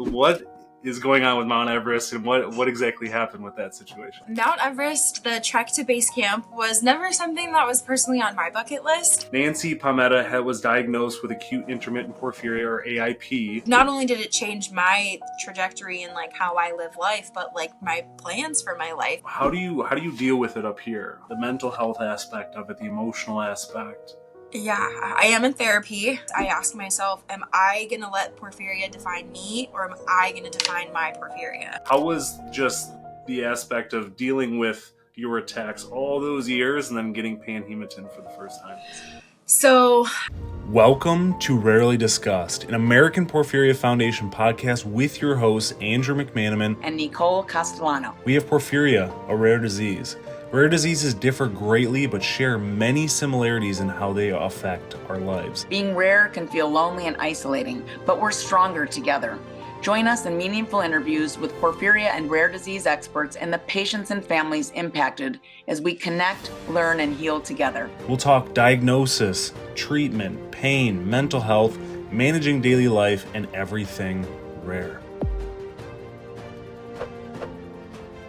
What is going on with Mount Everest, and what exactly happened with that situation? Mount Everest, the trek to base camp, was never something that was personally on my bucket list. Nancy Pometta was diagnosed with acute intermittent porphyria, or AIP. Not only did it change my trajectory and how I live life, but my plans for my life. How do you deal with it up here? The mental health aspect of it, the emotional aspect. Yeah, I am in therapy. I ask myself, am I going to let porphyria define me, or am I going to define my porphyria? How was just the aspect of dealing with your attacks all those years and then getting Panhematin for the first time? So, welcome to Rarely Discussed, an American Porphyria Foundation podcast with your hosts, Andrew McManaman and Nicole Castellano. We have porphyria, a rare disease. Rare diseases differ greatly, but share many similarities in how they affect our lives. Being rare can feel lonely and isolating, but we're stronger together. Join us in meaningful interviews with porphyria and rare disease experts and the patients and families impacted as we connect, learn, and heal together. We'll talk diagnosis, treatment, pain, mental health, managing daily life, and everything rare.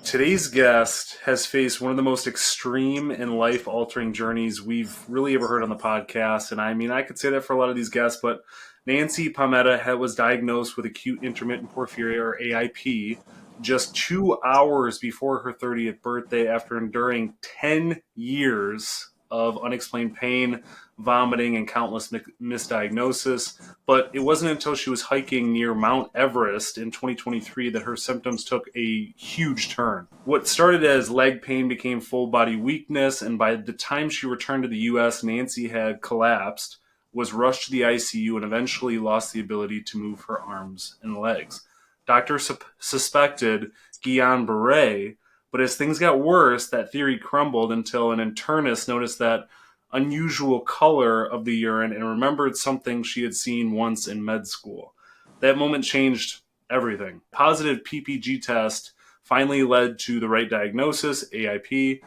Today's guest has faced one of the most extreme and life-altering journeys we've really ever heard on the podcast. And I could say that for a lot of these guests, but Nancy Pometta was diagnosed with acute intermittent porphyria, or AIP, just 2 hours before her 30th birthday after enduring 10 years of unexplained pain, vomiting, and countless misdiagnoses. But it wasn't until she was hiking near Mount Everest in 2023 that her symptoms took a huge turn. What started as leg pain became full body weakness, and by the time she returned to the U.S., Nancy had collapsed, was rushed to the ICU, and eventually lost the ability to move her arms and legs. Doctors suspected Guillain-Barré, but as things got worse, that theory crumbled until an internist noticed that unusual color of the urine and remembered something she had seen once in med school. That moment changed everything. Positive PPG test finally led to the right diagnosis, AIP.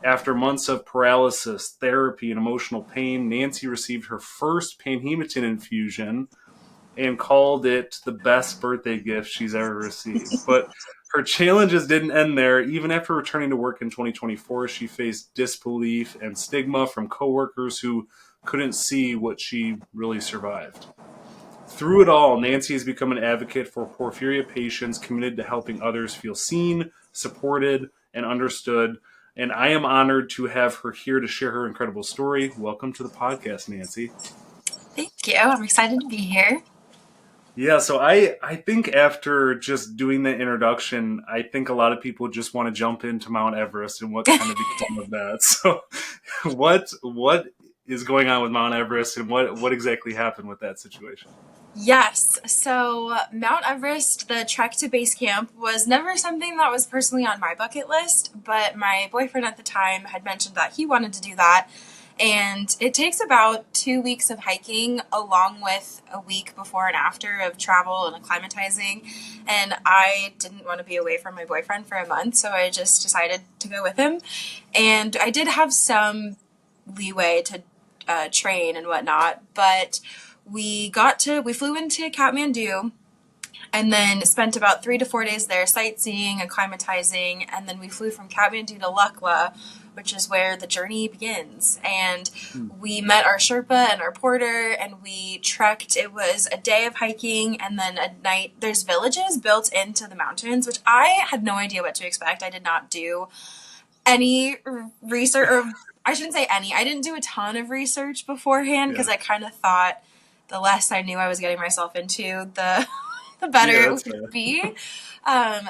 After months of paralysis, therapy, and emotional pain, Nancy received her first Panhematin infusion and called it the best birthday gift she's ever received. But her challenges didn't end there. Even after returning to work in 2024, she faced disbelief and stigma from coworkers who couldn't see what she really survived. Through it all, Nancy has become an advocate for porphyria patients, committed to helping others feel seen, supported, and understood. And I am honored to have her here to share her incredible story. Welcome to the podcast, Nancy. Thank you. I'm excited to be here. Yeah, so I think after just doing the introduction, I think a lot of people just want to jump into Mount Everest and what kind of became of that. So what is going on with Mount Everest, and what exactly happened with that situation? Yes, so Mount Everest, the trek to base camp, was never something that was personally on my bucket list, but my boyfriend at the time had mentioned that he wanted to do that. And it takes about 2 weeks of hiking along with a week before and after of travel and acclimatizing. And I didn't want to be away from my boyfriend for a month, so I just decided to go with him. And I did have some leeway to train and whatnot, but we flew into Kathmandu and then spent about 3 to 4 days there sightseeing, acclimatizing, and then we flew from Kathmandu to Lukla, which is where the journey begins. And we met our Sherpa and our porter, and we trekked. It was a day of hiking, and then at night there's villages built into the mountains, which I had no idea what to expect. I did not do any research, or I shouldn't say any. I didn't do a ton of research beforehand because I kind of thought the less I knew I was getting myself into, the better it would be.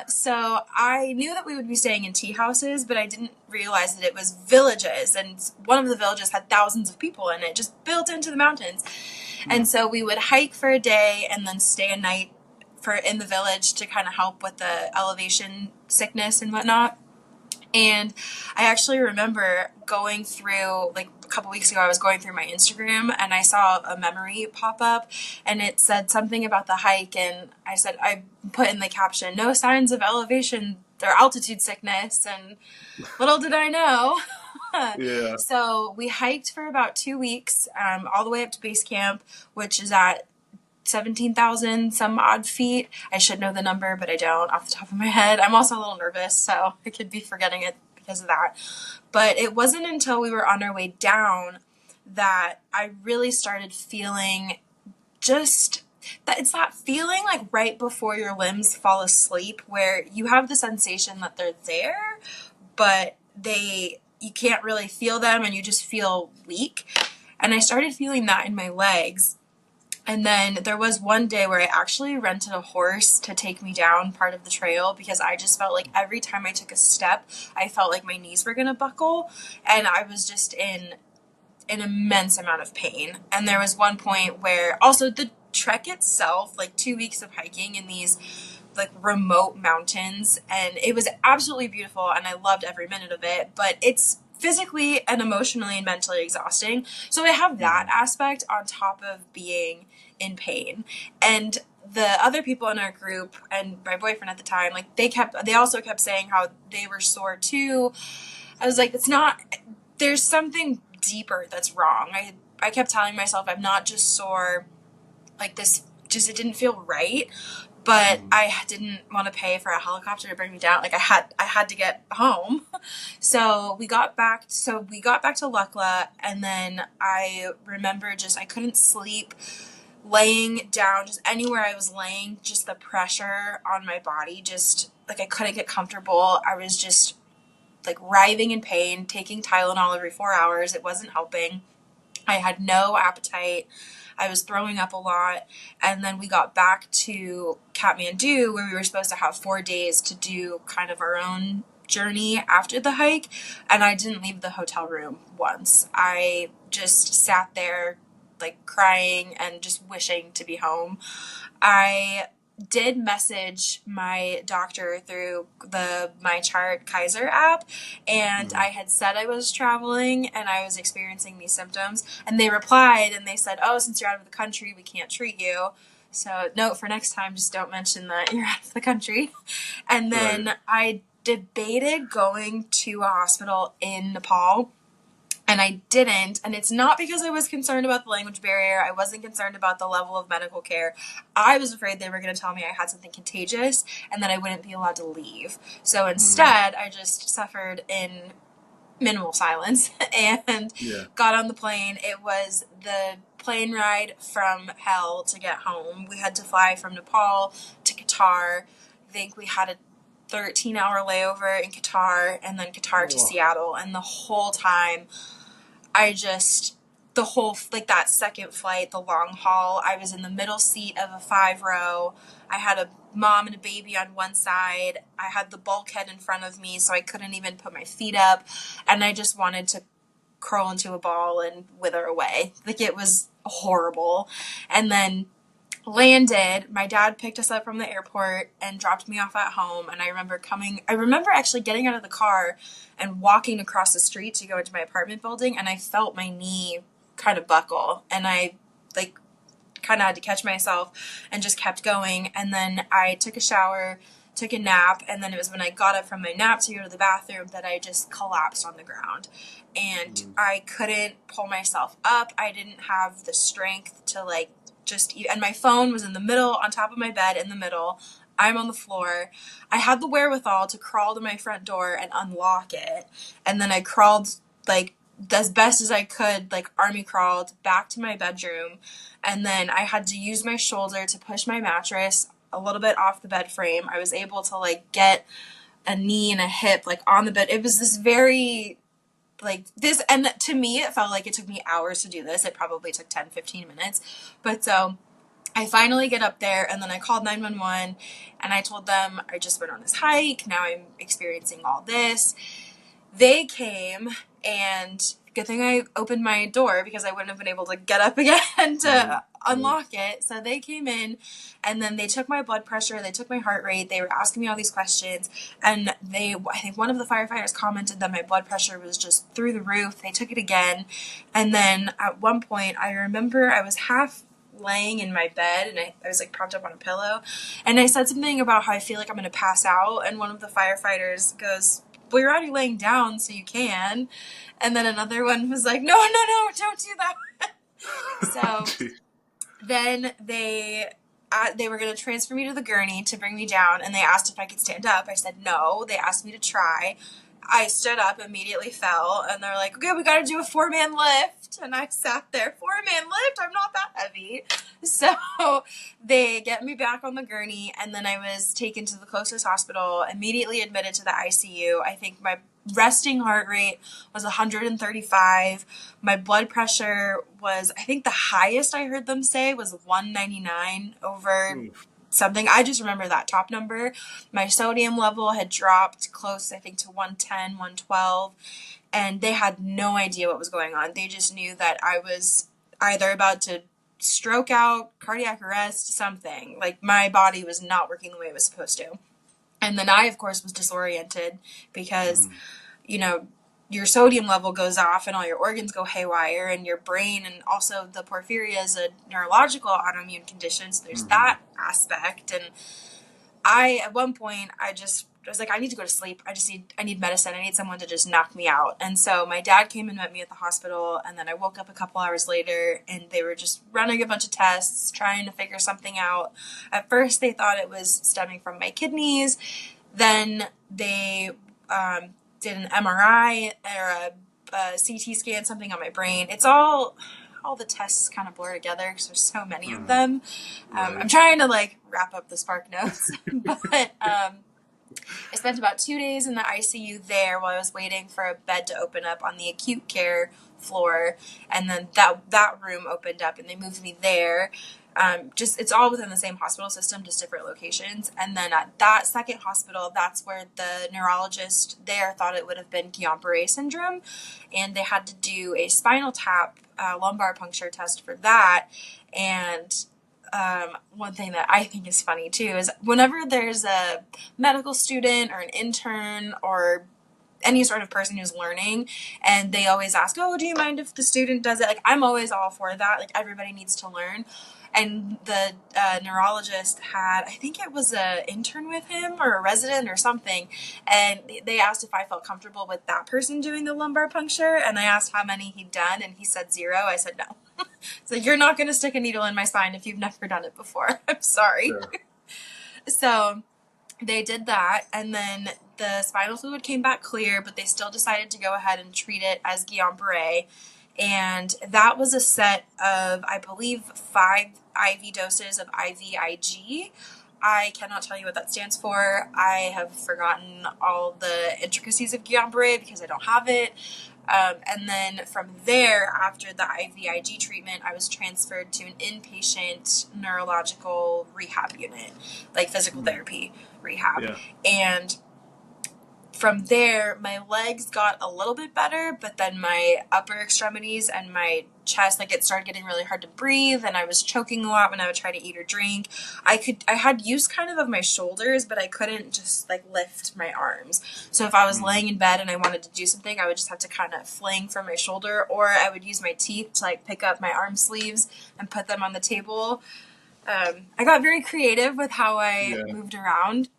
So I knew that we would be staying in tea houses, but I didn't realize that it was villages, and one of the villages had thousands of people in it, just built into the mountains. And so we would hike for a day and then stay a night in the village to kind of help with the elevation sickness and whatnot. And I actually remember going through, a couple weeks ago, I was going through my Instagram and I saw a memory pop up and it said something about the hike. And I put in the caption, no signs of elevation or altitude sickness. And little did I know. So we hiked for about 2 weeks, all the way up to base camp, which is at 17,000 some odd feet. I should know the number, but I don't off the top of my head. I'm also a little nervous, so I could be forgetting it because of that. But it wasn't until we were on our way down that I really started feeling just that it's that feeling like right before your limbs fall asleep where you have the sensation that they're there, but you can't really feel them and you just feel weak. And I started feeling that in my legs. And then there was one day where I actually rented a horse to take me down part of the trail because I just felt like every time I took a step, I felt like my knees were going to buckle. And I was just in an immense amount of pain. And there was one point where also the trek itself, like 2 weeks of hiking in these like remote mountains, and it was absolutely beautiful and I loved every minute of it, but it's physically and emotionally and mentally exhausting. So I have that aspect on top of being in pain. And the other people in our group and my boyfriend at the time, like they also kept saying how they were sore too. I was like, there's something deeper that's wrong. I kept telling myself I'm not just sore, like this, just it didn't feel right. But I didn't want to pay for a helicopter to bring me down. Like I had to get home. So we got back to Lukla, and then I remember I couldn't sleep, laying down, just anywhere I was laying, just the pressure on my body, just like I couldn't get comfortable. I was just like writhing in pain, taking Tylenol every 4 hours. It wasn't helping. I had no appetite. I was throwing up a lot. And then we got back to Kathmandu where we were supposed to have 4 days to do kind of our own journey after the hike. And I didn't leave the hotel room once. I just sat there like crying and just wishing to be home. I did message my doctor through the My Chart Kaiser app, and I had said I was traveling and I was experiencing these symptoms, and they replied and they said, oh, since you're out of the country, we can't treat you. So note for next time, just don't mention that you're out of the country. And then I debated going to a hospital in Nepal. And I didn't, and it's not because I was concerned about the language barrier. I wasn't concerned about the level of medical care. I was afraid they were going to tell me I had something contagious and that I wouldn't be allowed to leave. So instead, I just suffered in minimal silence and got on the plane. It was the plane ride from hell to get home. We had to fly from Nepal to Qatar. I think we had a 13-hour layover in Qatar and then Qatar to Seattle. And the whole time, that second flight, the long haul, I was in the middle seat of a 5-row. I had a mom and a baby on one side. I had the bulkhead in front of me, so I couldn't even put my feet up. And I just wanted to curl into a ball and wither away. Like, it was horrible. And then landed, my dad picked us up from the airport and dropped me off at home. And I remember actually getting out of the car and walking across the street to go into my apartment building, and I felt my knee kind of buckle, and I kind of had to catch myself and just kept going. And then I took a shower, took a nap, and then it was when I got up from my nap to go to the bathroom that I just collapsed on the ground. And I couldn't pull myself up. I didn't have the strength to and my phone was in the middle, on top of my bed in the middle. I'm on the floor. I had the wherewithal to crawl to my front door and unlock it. And then I crawled as best as I could, army crawled back to my bedroom. And then I had to use my shoulder to push my mattress a little bit off the bed frame. I was able to get a knee and a hip on the bed. It was this very and to me, it felt like it took me hours to do this. It probably took 10, 15 minutes. But so I finally get up there, and then I called 911, and I told them I just went on this hike. Now I'm experiencing all this. They came, and good thing I opened my door because I wouldn't have been able to get up again to unlock it. So they came in, and then they took my blood pressure, they took my heart rate, they were asking me all these questions, and I think one of the firefighters commented that my blood pressure was just through the roof. They took it again, and then at one point, I remember I was half laying in my bed, and I was propped up on a pillow, and I said something about how I feel like I'm going to pass out, and one of the firefighters goes, well, you're already laying down, so you can. And then another one was like, no, don't do that. So Then they were going to transfer me to the gurney to bring me down, and they asked if I could stand up. I said no. They asked me to try. I stood up, immediately fell, and they're like, okay, we got to do a 4-man lift. And I sat there, 4-man lift? I'm not that heavy. So they get me back on the gurney, and then I was taken to the closest hospital, immediately admitted to the ICU. I think my resting heart rate was 135. My blood pressure was, I think the highest I heard them say was 199 over something. I just remember that top number. My sodium level had dropped close, I think, to 110, 112, and they had no idea what was going on. They just knew that I was either about to stroke out, cardiac arrest, something. Like, my body was not working the way it was supposed to. And then I, of course, was disoriented because, you know, your sodium level goes off and all your organs go haywire, and your brain, and also the porphyria is a neurological autoimmune condition, so there's that aspect. And at one point, I was like, I need to go to sleep. I need medicine. I need someone to just knock me out. And so my dad came and met me at the hospital, and then I woke up a couple hours later, and they were just running a bunch of tests, trying to figure something out. At first, they thought it was stemming from my kidneys. Then they did an MRI or a CT scan, something on my brain. It's all the tests kind of blur together because there's so many of them. I'm trying to like wrap up the Spark Notes, but I spent about 2 days in the ICU there while I was waiting for a bed to open up on the acute care floor, and then that room opened up and they moved me there. It's all within the same hospital system, just different locations. And then at that second hospital, that's where the neurologist there thought it would have been Guillain-Barré syndrome. And they had to do a spinal tap, lumbar puncture test for that. And one thing that I think is funny too is whenever there's a medical student or an intern or any sort of person who's learning, and they always ask, oh, do you mind if the student does it? Like, I'm always all for that. Like, everybody needs to learn. And the neurologist had, I think it was an intern with him or a resident or something, and they asked if I felt comfortable with that person doing the lumbar puncture, and I asked how many he'd done, and he said 0. I said no. So you're not going to stick a needle in my spine if you've never done it before. I'm sorry. Sure. So they did that, and then the spinal fluid came back clear, but they still decided to go ahead and treat it as Guillain-Barré. And that was a set of, I believe, 5 IV doses of IVIG. I cannot tell you what that stands for. I have forgotten all the intricacies of Guillain-Barré because I don't have it. And then from there, after the IVIG treatment, I was transferred to an inpatient neurological rehab unit, like physical therapy rehab. Yeah. And from there, my legs got a little bit better, but then my upper extremities and my chest, like, it started getting really hard to breathe, and I was choking a lot when I would try to eat or drink. I had use kind of my shoulders, but I couldn't just like lift my arms. So if I was laying in bed and I wanted to do something, I would just have to kind of fling from my shoulder, or I would use my teeth to like pick up my arm sleeves and put them on the table. I got very creative with how I moved around.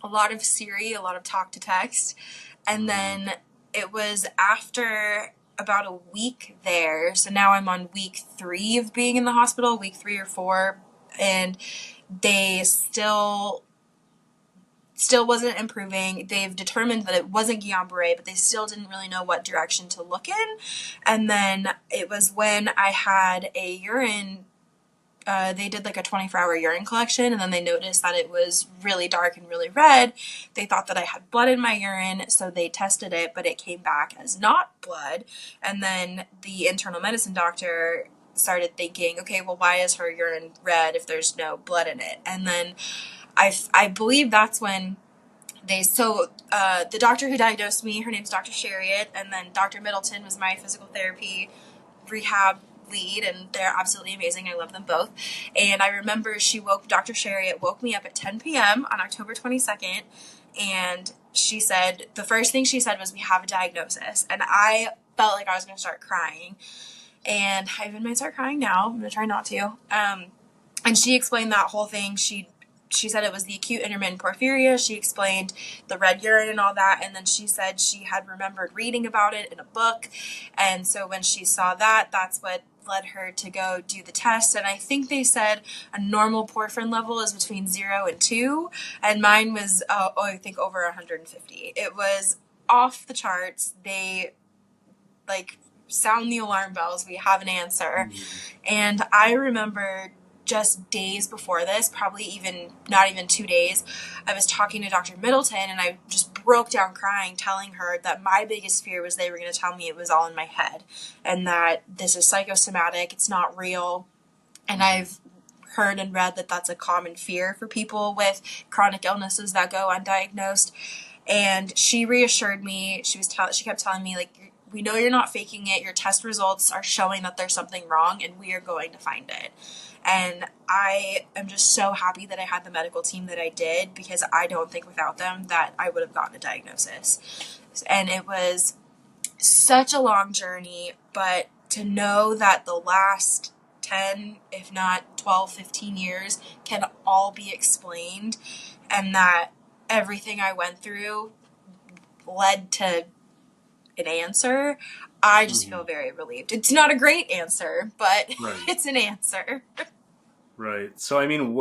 A lot of Siri, a lot of talk to text. And then it was after about a week there. So now I'm on week 3 of being in the hospital, week 3 or 4. And they still wasn't improving. They've determined that it wasn't Guillain-Barré, but they still didn't really know what direction to look in. And then it was when I had a urine they did like a 24-hour urine collection, and then they noticed that it was really dark and really red. They thought that I had blood in my urine, so they tested it, but it came back as not blood. And then the internal medicine doctor started thinking, okay, well, why is her urine red if there's no blood in it? And then I believe that's when the doctor who diagnosed me, her name's Dr. Shariat, and then Dr. Middleton was my physical therapy rehab lead, and they're absolutely amazing. I love them both. And I remember Dr. Shariat woke me up at 10 p.m. on October 22nd, and she said, the first thing she said was, we have a diagnosis. And I felt like I was going to start crying. And I even might start crying now. I'm going to try not to. And she explained that whole thing. She said it was the acute intermittent porphyria. She explained the red urine and all that. And then she said she had remembered reading about it in a book. And so when she saw that, that's what led her to go do the test, and I think they said a normal porphyrin level is between 0 and 2, and mine was, I think over 150. It was off the charts. They, like, sound the alarm bells. We have an answer. And I remember just days before this, probably even not even 2 days, I was talking to Dr. Middleton, and I just broke down crying, telling her that my biggest fear was they were going to tell me it was all in my head and that this is psychosomatic, it's not real. And I've heard and read that that's a common fear for people with chronic illnesses that go undiagnosed. And she reassured me. She kept telling me, like, we know you're not faking it. Your test results are showing that there's something wrong, and we are going to find it. And I am just so happy that I had the medical team that I did, because I don't think without them that I would have gotten a diagnosis. And it was such a long journey, but to know that the last 10, if not 12, 15 years can all be explained, and that everything I went through led to an answer, I just feel very relieved. It's not a great answer, but it's an answer. Right. So, I mean,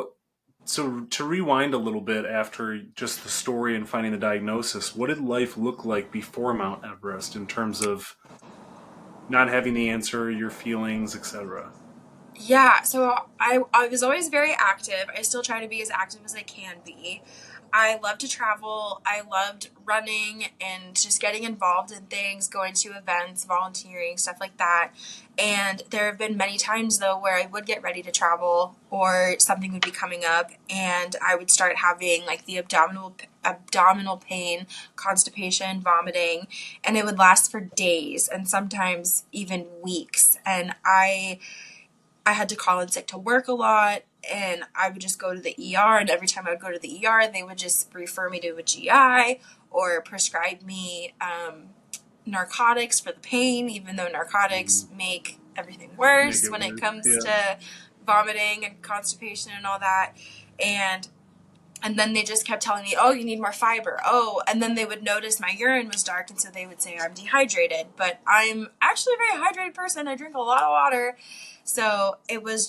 so to rewind a little bit after just the story and finding the diagnosis, what did life look like before Mount Everest in terms of not having the answer, your feelings, etc.? Yeah, so I was always very active. I still try to be as active as I can be. I love to travel. I loved running and just getting involved in things, going to events, volunteering, stuff like that. And there have been many times, though, where I would get ready to travel or something would be coming up, and I would start having, like, the abdominal pain, constipation, vomiting, and it would last for days and sometimes even weeks. And I had to call in sick to work a lot, and I would just go to the ER, and every time I would go to the ER, they would just refer me to a GI or prescribe me narcotics for the pain, even though narcotics make everything worse when it comes to vomiting and constipation and all that. And then they just kept telling me, oh, you need more fiber. Oh, and then they would notice my urine was dark, and so they would say I'm dehydrated. But I'm actually a very hydrated person. I drink a lot of water. So it was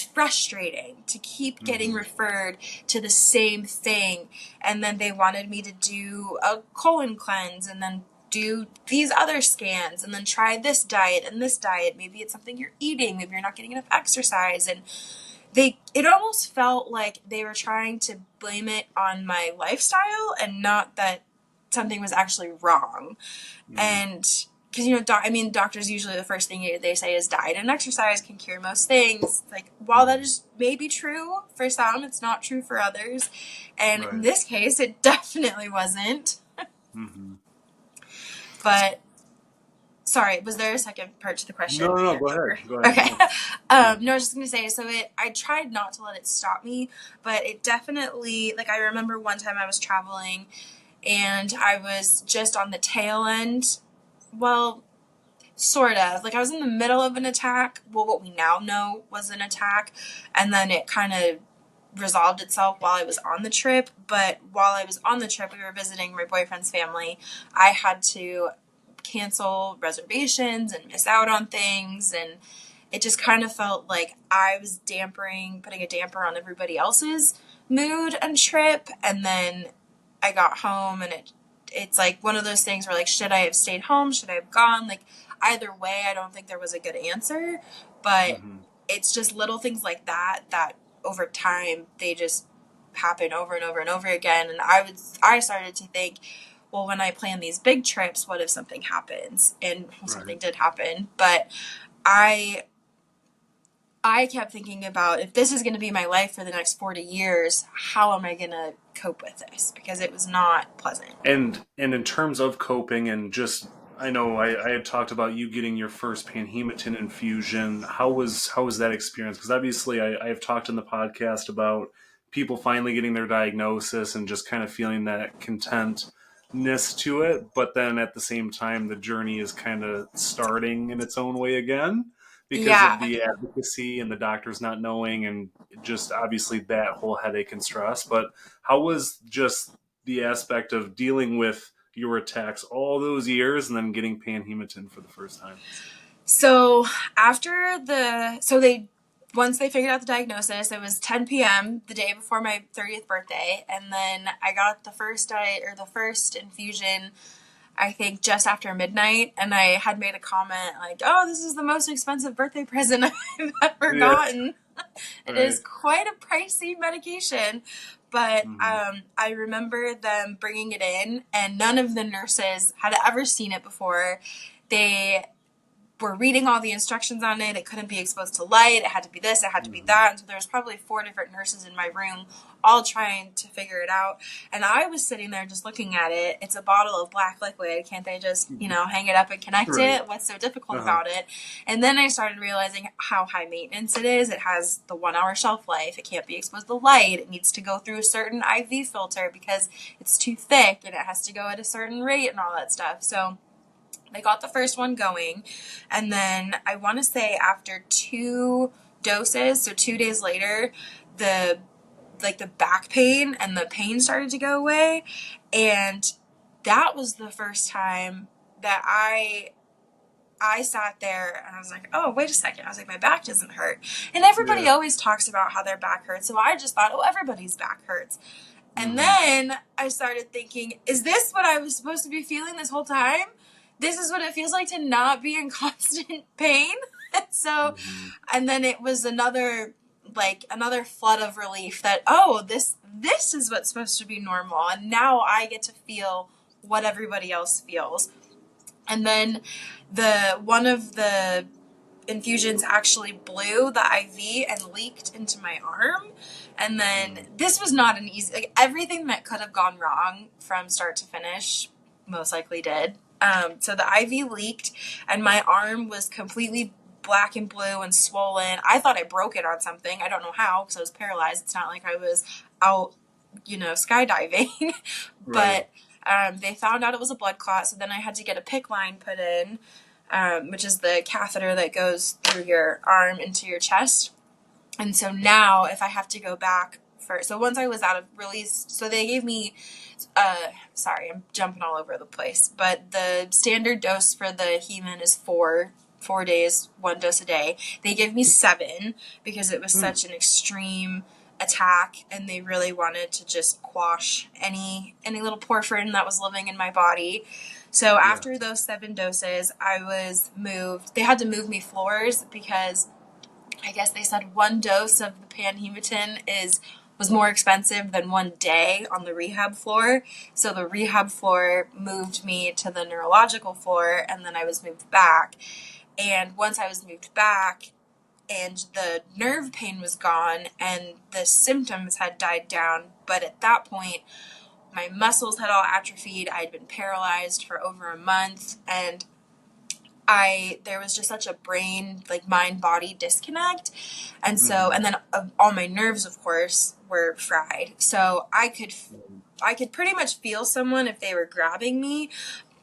frustrating to keep getting referred to the same thing. And then they wanted me to do a colon cleanse and then do these other scans and then try this diet and this diet. Maybe it's something you're eating. Maybe you're not getting enough exercise. And it almost felt like they were trying to blame it on my lifestyle and not that something was actually wrong. And because, doctors usually the first thing they say is diet and exercise can cure most things. Like, while that is maybe true for some, it's not true for others. And in this case, it definitely wasn't. But sorry, was there a second part to the question? No, go ahead. Okay. No, I was just going to say, I tried not to let it stop me, but it definitely, like, I remember one time I was traveling and I was just on the tail end. Well, sort of. Like, I was in the middle of an attack. Well, what we now know was an attack. And then it kind of resolved itself while I was on the trip. But while I was on the trip, we were visiting my boyfriend's family. I had to cancel reservations and miss out on things, and it just kind of felt like I was putting a damper on everybody else's mood and trip. And then I got home, and it's like one of those things where, like, should I have stayed home? Should I have gone? Like, either way, I don't think there was a good answer, but it's just little things like that over time, they just happen over and over and over again. And I started to think, well, when I plan these big trips, what if something happens? And something did happen. But I kept thinking about, if this is going to be my life for the next 40 years, how am I going to cope with this? Because it was not pleasant. And in terms of coping, and just, I know I had talked about you getting your first Panhematin infusion. How was that experience? Because obviously I have talked in the podcast about people finally getting their diagnosis and just kind of feeling that contentness to it. But then at the same time, the journey is kind of starting in its own way again because of the advocacy and the doctors not knowing, and just obviously that whole headache and stress. But how was just the aspect of dealing with your attacks all those years and then getting Panhematin for the first time? So once they figured out the diagnosis, it was 10 p.m. the day before my 30th birthday, and then I got the first infusion, I think, just after midnight, and I had made a comment like, "Oh, this is the most expensive birthday present I've ever gotten." It is quite a pricey medication, but I remember them bringing it in, and none of the nurses had ever seen it before. They were reading all the instructions on it. It couldn't be exposed to light. It had to be this. It had to be that. And so there was probably 4 different nurses in my room, all trying to figure it out. And I was sitting there just looking at it. It's a bottle of black liquid. Can't they just, hang it up and connect it? What's so difficult about it? And then I started realizing how high maintenance it is. It has the 1-hour shelf life. It can't be exposed to light. It needs to go through a certain IV filter because it's too thick, and it has to go at a certain rate and all that stuff. So I got the first one going, and then I want to say after 2 doses, so 2 days later, the back pain and the pain started to go away, and that was the first time that I sat there and I was like, oh, wait a second. I was like, my back doesn't hurt. And everybody always talks about how their back hurts, so I just thought, oh, everybody's back hurts. And then I started thinking, is this what I was supposed to be feeling this whole time? This is what it feels like to not be in constant pain. So, and then it was another flood of relief that, oh, this is what's supposed to be normal. And now I get to feel what everybody else feels. And then one of the infusions actually blew the IV and leaked into my arm. And then this was not an easy, everything that could have gone wrong from start to finish most likely did. So the IV leaked, and my arm was completely black and blue and swollen. I thought I broke it on something. I don't know how, because I was paralyzed. It's not like I was out, skydiving. But they found out it was a blood clot, so then I had to get a PICC line put in, which is the catheter that goes through your arm into your chest. And so now if I have to go back so once I was out of release, so they gave me, sorry, I'm jumping all over the place, but the standard dose for the Heman is 4 days, 1 dose a day. They gave me 7 because it was such an extreme attack, and they really wanted to just quash any little porphyrin that was living in my body. So after those 7 doses, I was moved. They had to move me floors because I guess they said 1 dose of the Panhematin was more expensive than 1 day on the rehab floor. So the rehab floor moved me to the neurological floor, and then I was moved back. And once I was moved back and the nerve pain was gone and the symptoms had died down, but at that point, my muscles had all atrophied. I'd been paralyzed for over a month, and there was just such a brain, mind-body disconnect. And so, and then all my nerves, of course, were fried. So I could pretty much feel someone if they were grabbing me,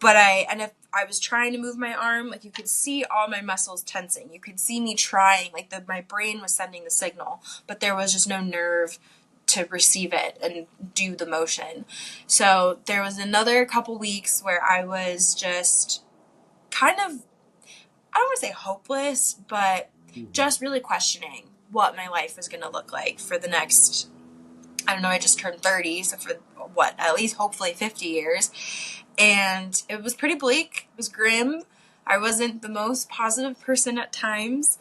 if I was trying to move my arm, you could see all my muscles tensing. You could see me trying, my brain was sending the signal, but there was just no nerve to receive it and do the motion. So there was another couple weeks where I was just kind of, I don't want to say hopeless, but just really questioning what my life was going to look like for the next, I don't know, I just turned 30, so for at least hopefully 50 years. And it was pretty bleak. It was grim. I wasn't the most positive person at times.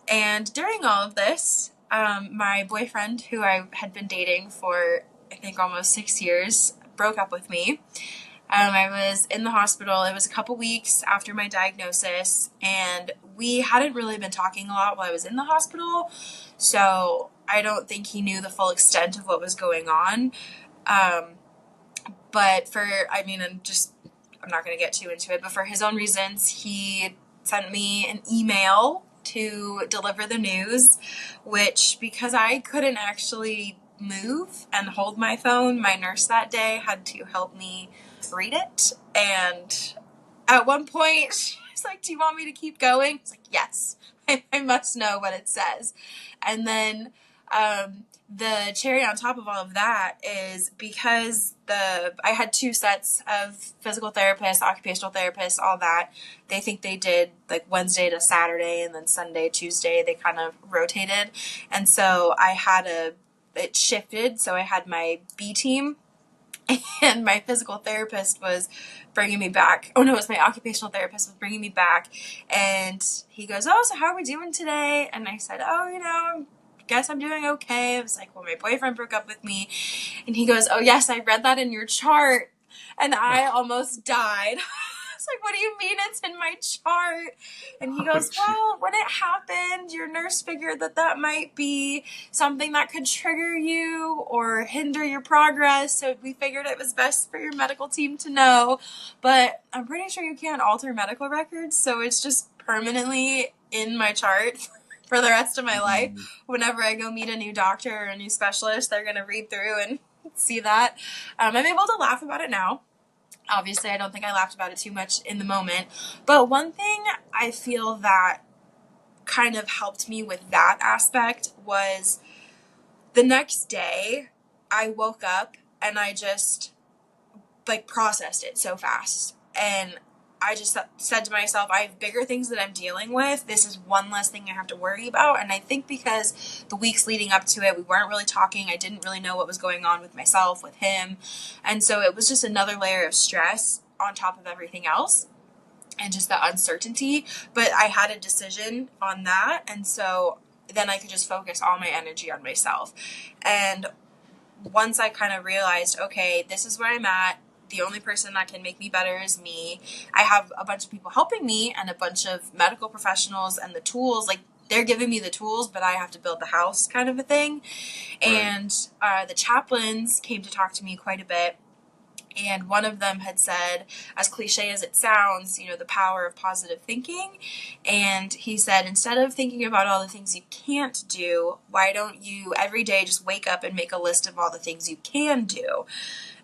And during all of this, my boyfriend, who I had been dating for, I think, almost 6 years, broke up with me. I was in the hospital. It was a couple weeks after my diagnosis, and we hadn't really been talking a lot while I was in the hospital, so I don't think he knew the full extent of what was going on. But I'm not going to get too into it, but for his own reasons, he sent me an email to deliver the news, which, because I couldn't actually move and hold my phone, my nurse that day had to help me read it. And at one point, she's like, do you want me to keep going? I was like, yes, I must know what it says. And then the cherry on top of all of that is because I had 2 sets of physical therapists, occupational therapists, all that. They think they did like Wednesday to Saturday, and then Sunday, Tuesday, they kind of rotated. And so it shifted. So I had my B team, and my physical therapist was bringing me back. Oh no, it was my occupational therapist was bringing me back. And he goes, "Oh, so how are we doing today?" And I said, "Oh, guess I'm doing okay." I was like, "Well, my boyfriend broke up with me." And he goes, "Oh yes, I read that in your chart." And I almost died. I was like, "What do you mean it's in my chart?" And he goes, "Well, when it happened, your nurse figured that might be something that could trigger you or hinder your progress. So we figured it was best for your medical team to know. But I'm pretty sure you can't alter medical records. So it's just permanently in my chart for the rest of my life. Whenever I go meet a new doctor or a new specialist, they're going to read through and see that." I'm able to laugh about it now. Obviously, I don't think I laughed about it too much in the moment. But one thing I feel that kind of helped me with that aspect was the next day I woke up and I just processed it so fast. And I just said to myself, I have bigger things that I'm dealing with. This is one less thing I have to worry about. And I think because the weeks leading up to it, we weren't really talking. I didn't really know what was going on with myself, with him. And so it was just another layer of stress on top of everything else and just the uncertainty. But I had a decision on that. And so then I could just focus all my energy on myself. And once I kind of realized, okay, this is where I'm at. The only person that can make me better is me. I have a bunch of people helping me and a bunch of medical professionals and the tools. They're giving me the tools, but I have to build the house kind of a thing. Right. And the chaplains came to talk to me quite a bit. And one of them had said, as cliche as it sounds, the power of positive thinking. And he said, instead of thinking about all the things you can't do, why don't you every day just wake up and make a list of all the things you can do?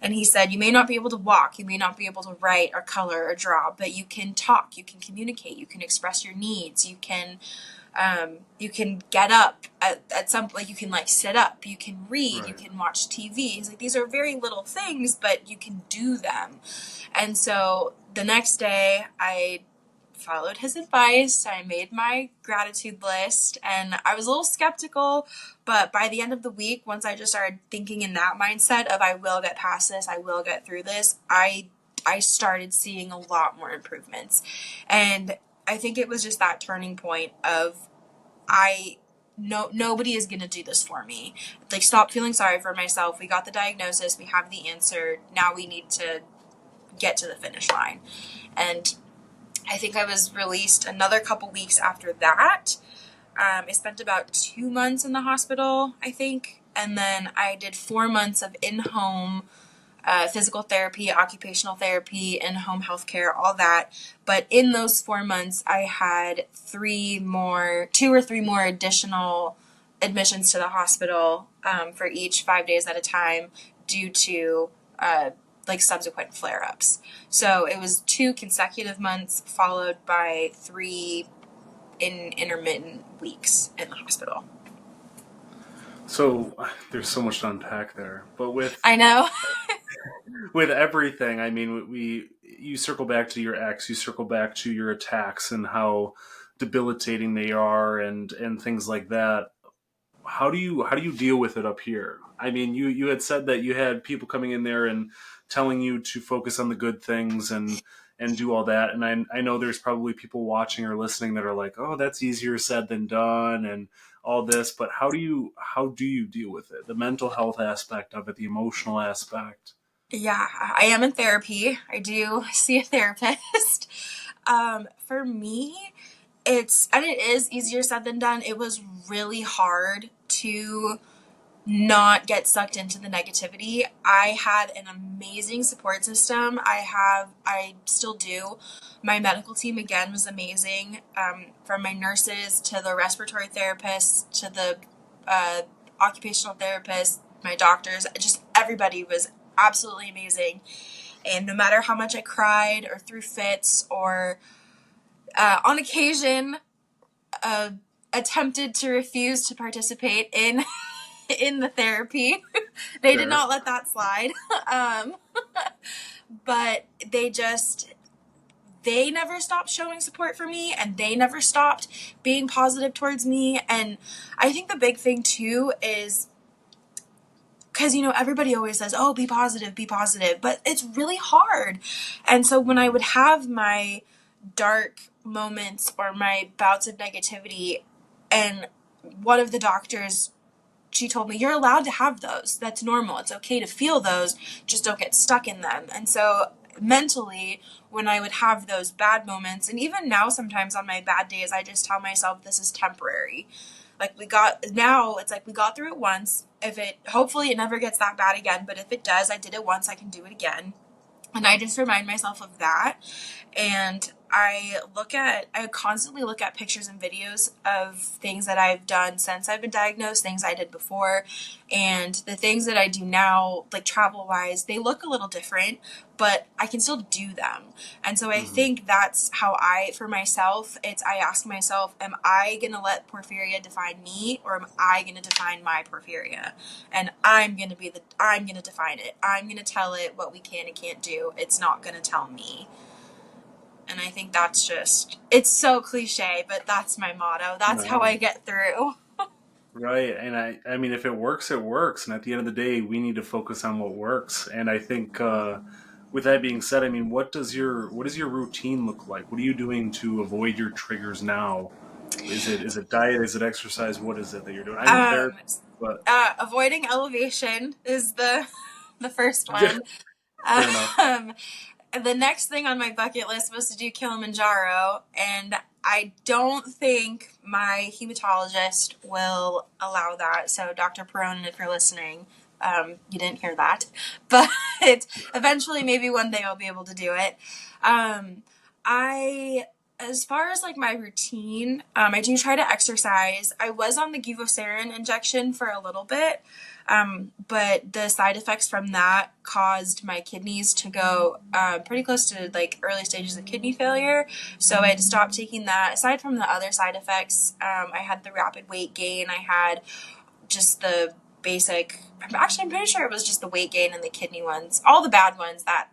And he said, you may not be able to walk, you may not be able to write or color or draw, but you can talk, you can communicate, you can express your needs, you can get up at some, you can sit up, you can read, right. You can watch TV. He's like, these are very little things, but you can do them. And so the next day I followed his advice. I made my gratitude list, and I was a little skeptical, but by the end of the week, once I just started thinking in that mindset of I will get past this, I will get through this, I started seeing a lot more improvements. And I think it was just that turning point of nobody is going to do this for me. Stop feeling sorry for myself. We got the diagnosis. We have the answer. Now we need to get to the finish line. And I think I was released another couple weeks after that. I spent about 2 months in the hospital, I think. And then I did 4 months of in-home physical therapy, occupational therapy, in-home healthcare, all that. But in those 4 months, I had 2 or 3 more additional admissions to the hospital for each 5 days at a time due to subsequent flare-ups. So it was 2 consecutive months followed by 3 intermittent weeks in the hospital. So there's so much to unpack there, but I know. with everything, I mean, you circle back to your ex, you circle back to your attacks and how debilitating they are and things like that. How do you deal with it up here? I mean, you had said that you had people coming in there and telling you to focus on the good things and do all that. And I know there's probably people watching or listening that are like, oh, that's easier said than done and all this. But how do you deal with it? The mental health aspect of it, the emotional aspect. Yeah, I am in therapy. I do see a therapist. For me, it is easier said than done. It was really hard to not get sucked into the negativity. I had an amazing support system. I still do. My medical team, again, was amazing. From my nurses to the respiratory therapists to the occupational therapists, my doctors, just everybody was absolutely amazing. And no matter how much I cried or threw fits or on occasion attempted to refuse to participate in in the therapy. They Sure. did not let that slide. But they never stopped showing support for me, and they never stopped being positive towards me. And I think the big thing too is, because, everybody always says, oh, be positive, but it's really hard. And so when I would have my dark moments or my bouts of negativity, and one of the doctors, she told me, you're allowed to have those. That's normal. It's okay to feel those. Just don't get stuck in them. And so mentally, when I would have those bad moments, and even now sometimes on my bad days, I just tell myself this is temporary. Like we got through it once. Hopefully it never gets that bad again. But if it does, I did it once, I can do it again. And I just remind myself of that. And I constantly look at pictures and videos of things that I've done since I've been diagnosed, things I did before, and the things that I do now, like travel wise, they look a little different, but I can still do them. And so I think that's how for myself, I ask myself, am I going to let porphyria define me, or am I going to define my porphyria? And I'm going to define it. I'm going to tell it what we can and can't do. It's not going to tell me. And I think that's it's so cliche, but that's my motto. That's how I get through. Right. And I mean, if it works, it works. And at the end of the day, we need to focus on what works. And I think, with that being said, I mean, what does your routine look like? What are you doing to avoid your triggers now? Is it diet? Is it exercise? What is it that you're doing? I mean, therapy, but avoiding elevation is the first one. Fair enough. The next thing on my bucket list was to do Kilimanjaro, and I don't think my hematologist will allow that. So Dr. Peronin, if you're listening, you didn't hear that, but eventually, maybe one day I'll be able to do it. As far as like my routine, I do try to exercise. I was on the Givosiran injection for a little bit, but the side effects from that caused my kidneys to go pretty close to like early stages of kidney failure. So I had to stop taking that. Aside from the other side effects, I had the rapid weight gain. I had just the basic, I'm pretty sure it was just the weight gain and the kidney ones. All the bad ones that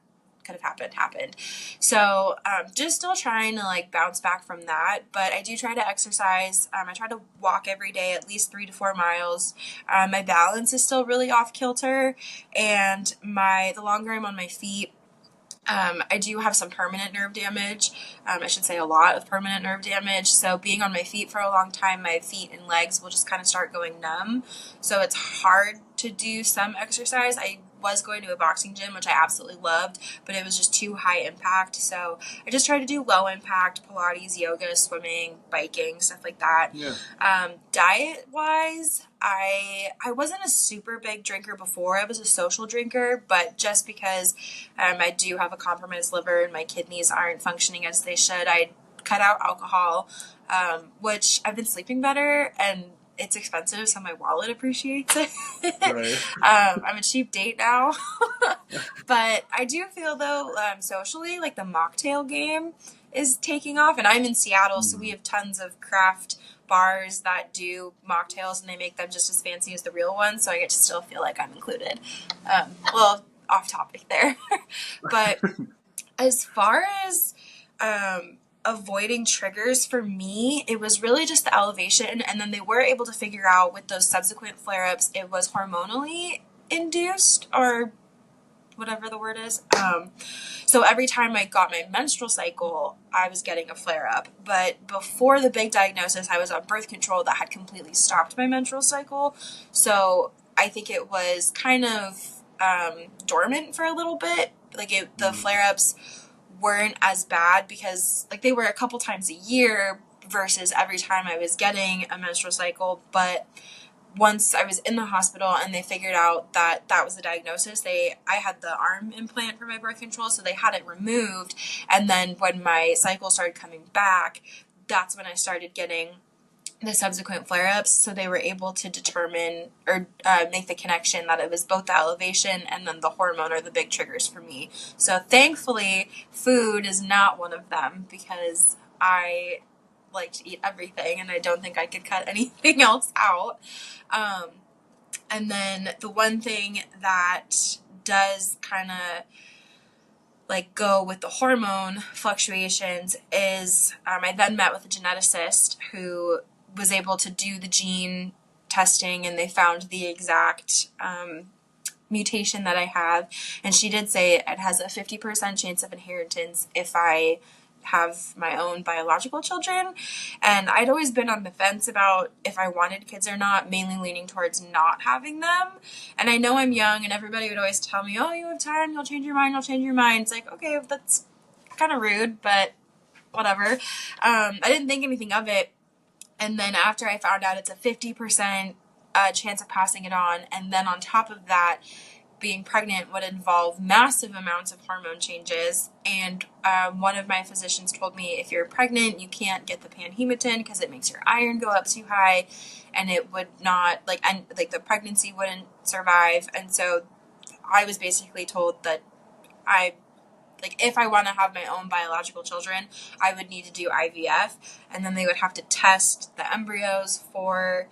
could have happened. So just still trying to like bounce back from that, but I do try to exercise. I try to walk every day at least 3 to 4 miles. My balance is still really off kilter, and the longer I'm on my feet, I do have some permanent nerve damage. I should say a lot of permanent nerve damage. So being on my feet for a long time, my feet and legs will just kind of start going numb. So it's hard to do some exercise. I was going to a boxing gym, which I absolutely loved, but it was just too high impact. So I just try to do low impact Pilates, yoga, swimming, biking, stuff like that. Yeah. Diet wise, I wasn't a super big drinker before. I was a social drinker, but just because I do have a compromised liver and my kidneys aren't functioning as they should, I cut out alcohol, which I've been sleeping better, and it's expensive, so my wallet appreciates it. Right. I'm a cheap date now. But I do feel, though, socially, like the mocktail game is taking off. And I'm in Seattle, so we have tons of craft bars that do mocktails, and they make them just as fancy as the real ones, so I get to still feel like I'm included. Well, off topic there. But as far as avoiding triggers, for me, it was really just the elevation, and then they were able to figure out with those subsequent flare-ups it was hormonally induced, or whatever the word is. So every time I got my menstrual cycle, I was getting a flare-up. But before the big diagnosis, I was on birth control that had completely stopped my menstrual cycle. So I think it was kind of dormant for a little bit. Like the flare-ups weren't as bad because like they were a couple times a year versus every time I was getting a menstrual cycle. But once I was in the hospital and they figured out that that was the diagnosis, I had the arm implant for my birth control, so they had it removed. And then when my cycle started coming back, that's when I started getting the subsequent flare-ups. So they were able to determine or make the connection that it was both the elevation and then the hormone are the big triggers for me. So thankfully, food is not one of them, because I like to eat everything and I don't think I could cut anything else out. And then the one thing that does kind of like go with the hormone fluctuations is I then met with a geneticist who was able to do the gene testing, and they found the exact mutation that I have. And she did say it has a 50% chance of inheritance if I have my own biological children. And I'd always been on the fence about if I wanted kids or not, mainly leaning towards not having them. And I know I'm young, and everybody would always tell me, oh, you have time, you'll change your mind, you'll change your mind. It's like, okay, that's kind of rude, but whatever. I didn't think anything of it. And then after I found out it's a 50% chance of passing it on, and then on top of that, being pregnant would involve massive amounts of hormone changes. And one of my physicians told me, if you're pregnant, you can't get the Panhematin because it makes your iron go up too high, and it would not the pregnancy wouldn't survive. And so I was basically told that if I want to have my own biological children, I would need to do IVF, and then they would have to test the embryos for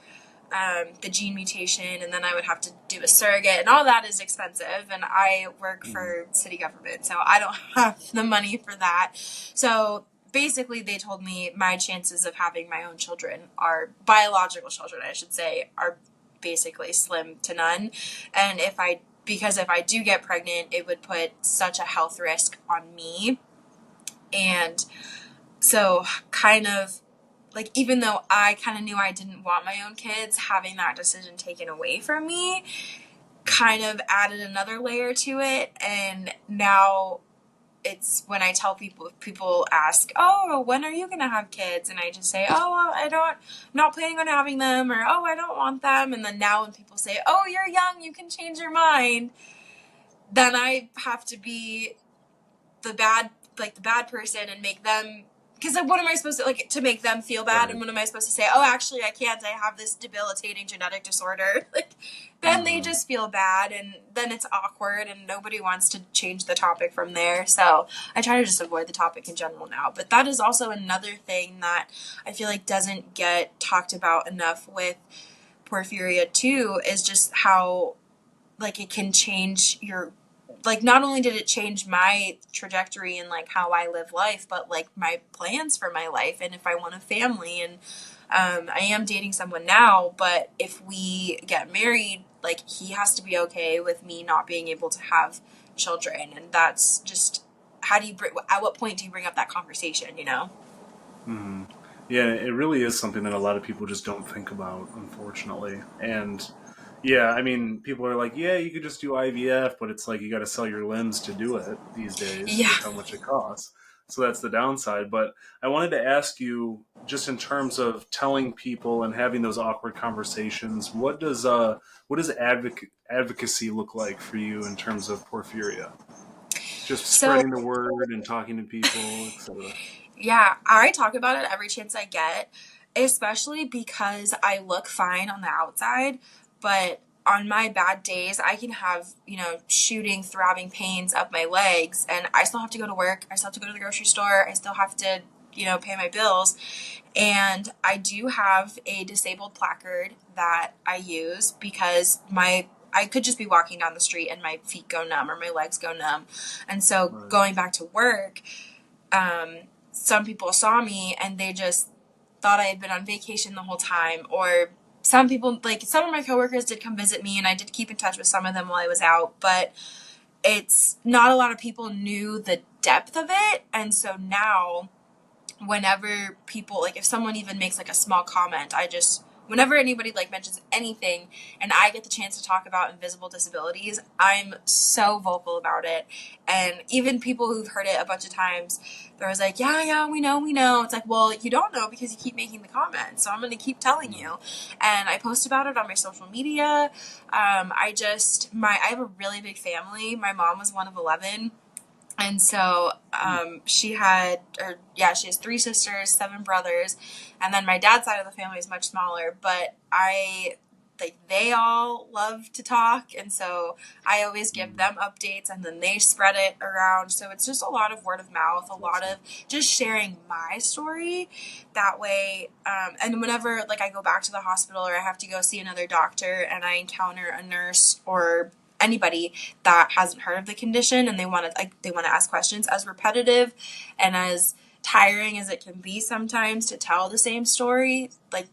the gene mutation, and then I would have to do a surrogate, and all that is expensive, and I work for city government, so I don't have the money for that. So basically they told me my chances of having my own children, biological children I should say, are basically slim to none. And because if I do get pregnant, it would put such a health risk on me. And so kind of even though I kind of knew I didn't want my own kids, having that decision taken away from me kind of added another layer to it. And now it's when I tell people ask, oh, when are you going to have kids? And I just say, oh, well, I'm not planning on having them, or, oh, I don't want them. And then now when people say, oh, you're young, you can change your mind, then I have to be the bad person and make them, because what am I supposed to make them feel bad? Right. And what am I supposed to say? Oh, actually, I can't. I have this debilitating genetic disorder. Then they just feel bad, and then it's awkward, and nobody wants to change the topic from there. So I try to just avoid the topic in general now. But that is also another thing that I feel like doesn't get talked about enough with porphyria too, is just how it can change your. Not only did it change my trajectory and how I live life, but my plans for my life and if I want a family. And I am dating someone now, but if we get married, he has to be okay with me not being able to have children. And that's just, at what point do you bring up that conversation, Mm-hmm. Yeah, it really is something that a lot of people just don't think about, unfortunately. And yeah, I mean, people are like, yeah, you could just do IVF, but it's you got to sell your limbs to do it these days with how much it costs. So that's the downside. But I wanted to ask you, just in terms of telling people and having those awkward conversations, what does advocacy look like for you in terms of porphyria? Just spreading the word and talking to people, etc. Yeah, I talk about it every chance I get, especially because I look fine on the outside, but on my bad days, I can have, shooting, throbbing pains up my legs, and I still have to go to work. I still have to go to the grocery store. I still have to, pay my bills. And I do have a disabled placard that I use because I could just be walking down the street and my feet go numb or my legs go numb. And so going back to work, some people saw me and they just thought I had been on vacation the whole time. Or some people, some of my coworkers did come visit me, and I did keep in touch with some of them while I was out, but it's not a lot of people knew the depth of it. And so now whenever people, if someone even makes a small comment, whenever anybody mentions anything and I get the chance to talk about invisible disabilities, I'm so vocal about it. And even people who've heard it a bunch of times, they're always like, yeah, we know. It's well, you don't know because you keep making the comment. So I'm going to keep telling you. And I post about it on my social media. I have a really big family. My mom was one of 11. And so she has 3 sisters, 7 brothers, and then my dad's side of the family is much smaller. But they all love to talk, and so I always give them updates, and then they spread it around. So it's just a lot of word of mouth, a lot of just sharing my story that way. And whenever like I go back to the hospital or I have to go see another doctor and I encounter a nurse or anybody that hasn't heard of the condition and they want to ask questions, as repetitive and as tiring as it can be sometimes to tell the same story, like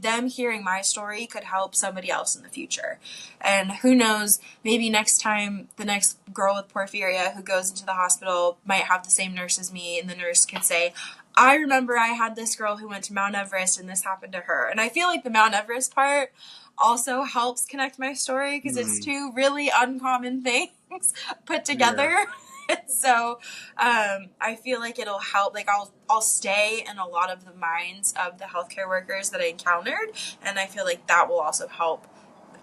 them hearing my story could help somebody else in the future. And who knows, maybe next time the next girl with porphyria who goes into the hospital might have the same nurse as me, and the nurse could say, I remember I had this girl who went to Mount Everest and this happened to her. And I feel like the Mount Everest part also helps connect my story because it's two really uncommon things put together. Yeah. So I feel like it'll help. Like I'll stay in a lot of the minds of the healthcare workers that I encountered, and I feel like that will also help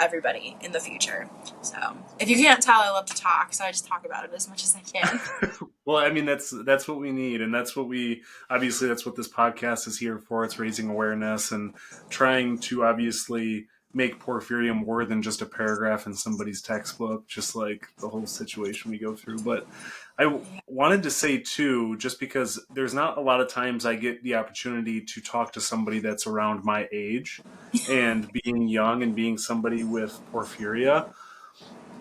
everybody in the future. So if you can't tell, I love to talk, so I just talk about it as much as I can. Well, I mean, that's what we need, and that's what that's what this podcast is here for. It's raising awareness and trying to obviously make porphyria more than just a paragraph in somebody's textbook, just like the whole situation we go through. But I wanted to say too, just because there's not a lot of times I get the opportunity to talk to somebody that's around my age, and being young and being somebody with porphyria,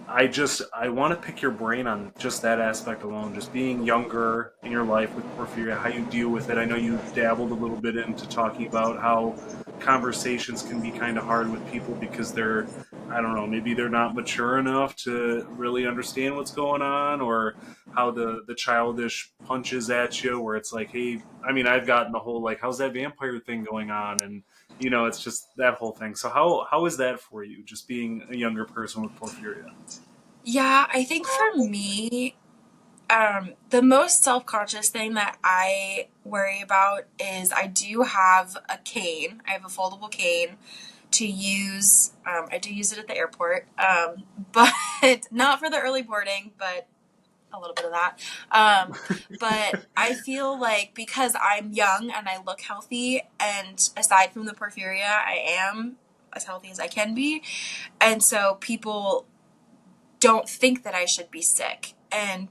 I want to pick your brain on just that aspect alone, just being younger in your life with porphyria, how you deal with it. I know you dabbled a little bit into talking about how conversations can be kind of hard with people because they're, I don't know, maybe they're not mature enough to really understand what's going on, or how the childish punches at you where it's like, hey, I mean, I've gotten the whole, like, how's that vampire thing going on? And, you know, it's just that whole thing. So how is that for you, just being a younger person with porphyria? Yeah, I think for me, the most self-conscious thing that I worry about is I do have a cane. I have a foldable cane to use. I do use it at the airport, but not for the early boarding, but a little bit of that. But I feel like because I'm young and I look healthy, and aside from the porphyria, I am as healthy as I can be. And so people don't think that I should be sick. And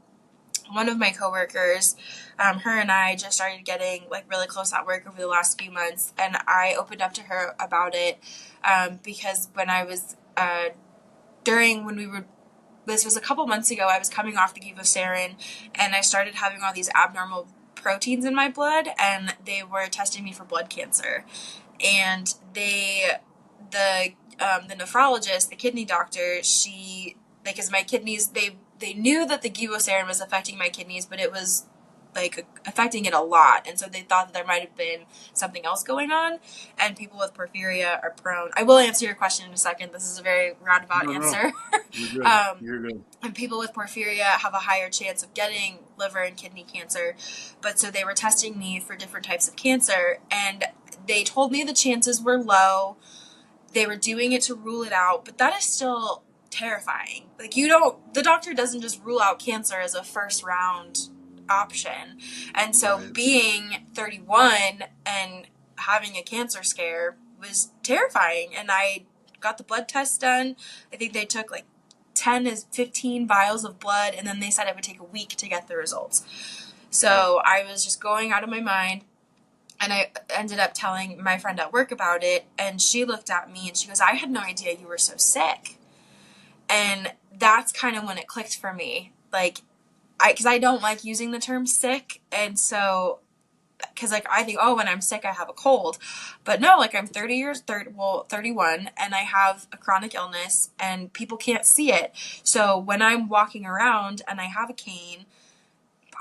one of my coworkers, her and I just started getting like really close at work over the last few months. And I opened up to her about it because when I was, this was a couple months ago, I was coming off the Guillain-Barré and I started having all these abnormal proteins in my blood, and they were testing me for blood cancer. And the nephrologist, the kidney doctor, because my kidneys, they knew that the Guillain-Barré was affecting my kidneys, but it was like affecting it a lot. And so they thought that there might have been something else going on. And people with porphyria are prone. I will answer your question in a second. This is a very roundabout answer. You're good. You're good. And people with porphyria have a higher chance of getting liver and kidney cancer. But so they were testing me for different types of cancer, and they told me the chances were low. They were doing it to rule it out, but that is still terrifying. Like the doctor doesn't just rule out cancer as a first round option. And so being 31 and having a cancer scare was terrifying. And I got the blood test done. I think they took like 10 to 15 vials of blood, and then they said it would take a week to get the results. So I was just going out of my mind. And I ended up telling my friend at work about it, and she looked at me and she goes, I had no idea you were so sick. And that's kind of when it clicked for me. Like, because I don't like using the term sick. And so, because like I think, oh, when I'm sick, I have a cold. But no, like I'm 31, and I have a chronic illness, and people can't see it. So when I'm walking around and I have a cane,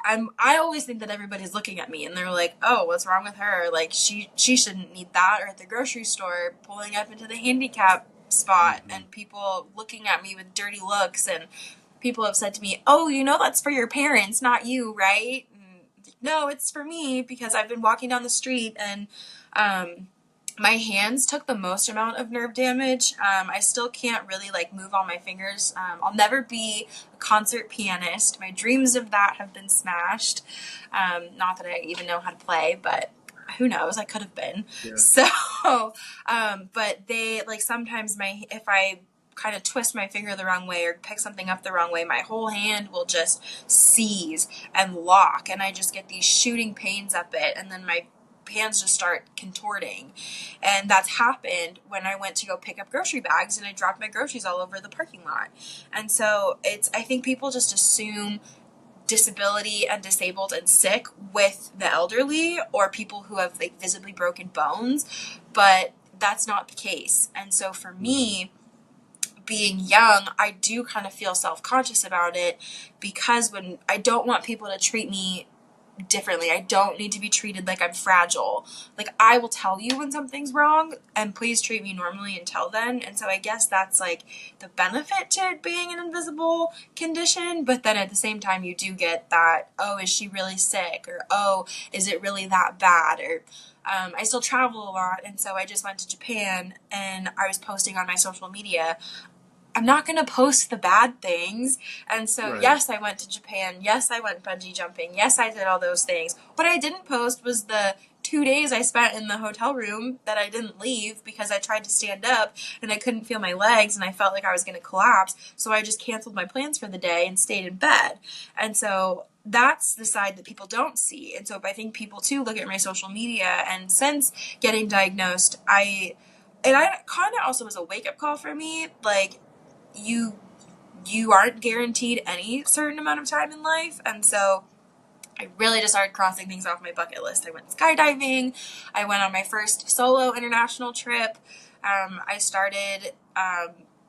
I always think that everybody's looking at me and they're like, oh, what's wrong with her? Like she shouldn't need that. Or at the grocery store, pulling up into the handicap spot and people looking at me with dirty looks, and people have said to me, oh, that's for your parents, not you, right? And no, it's for me because I've been walking down the street, and my hands took the most amount of nerve damage. I still can't really like move all my fingers. I'll never be a concert pianist. My dreams of that have been smashed. Not that I even know how to play, but who knows? I could have been. Yeah. So, but they, like, sometimes if I kind of twist my finger the wrong way or pick something up the wrong way, my whole hand will just seize and lock, and I just get these shooting pains up it, and then my hands just start contorting. And that's happened when I went to go pick up grocery bags and I dropped my groceries all over the parking lot. And so I think people just assume disability and disabled and sick with the elderly or people who have like visibly broken bones, but that's not the case. And so for me, being young, I do kind of feel self-conscious about it, because when I don't want people to treat me differently. I don't need to be treated like I'm fragile. Like, I will tell you when something's wrong, and please treat me normally until then. And so I guess that's like the benefit to it being an invisible condition. But then at the same time, you do get that, oh, is she really sick? Or, oh, is it really that bad? Or I still travel a lot. And so I just went to Japan, and I was posting on my social media, I'm not going to post the bad things. And so, Right. Yes, I went to Japan. Yes, I went bungee jumping. Yes, I did all those things. What I didn't post was the 2 days I spent in the hotel room that I didn't leave because I tried to stand up and I couldn't feel my legs and I felt like I was going to collapse. So I just canceled my plans for the day and stayed in bed. And so that's the side that people don't see. And so I think people too look at my social media, and since getting diagnosed, I kind of also was a wake-up call for me. Like, you aren't guaranteed any certain amount of time in life. And so I really just started crossing things off my bucket list. I went skydiving. I went on my first solo international trip. I started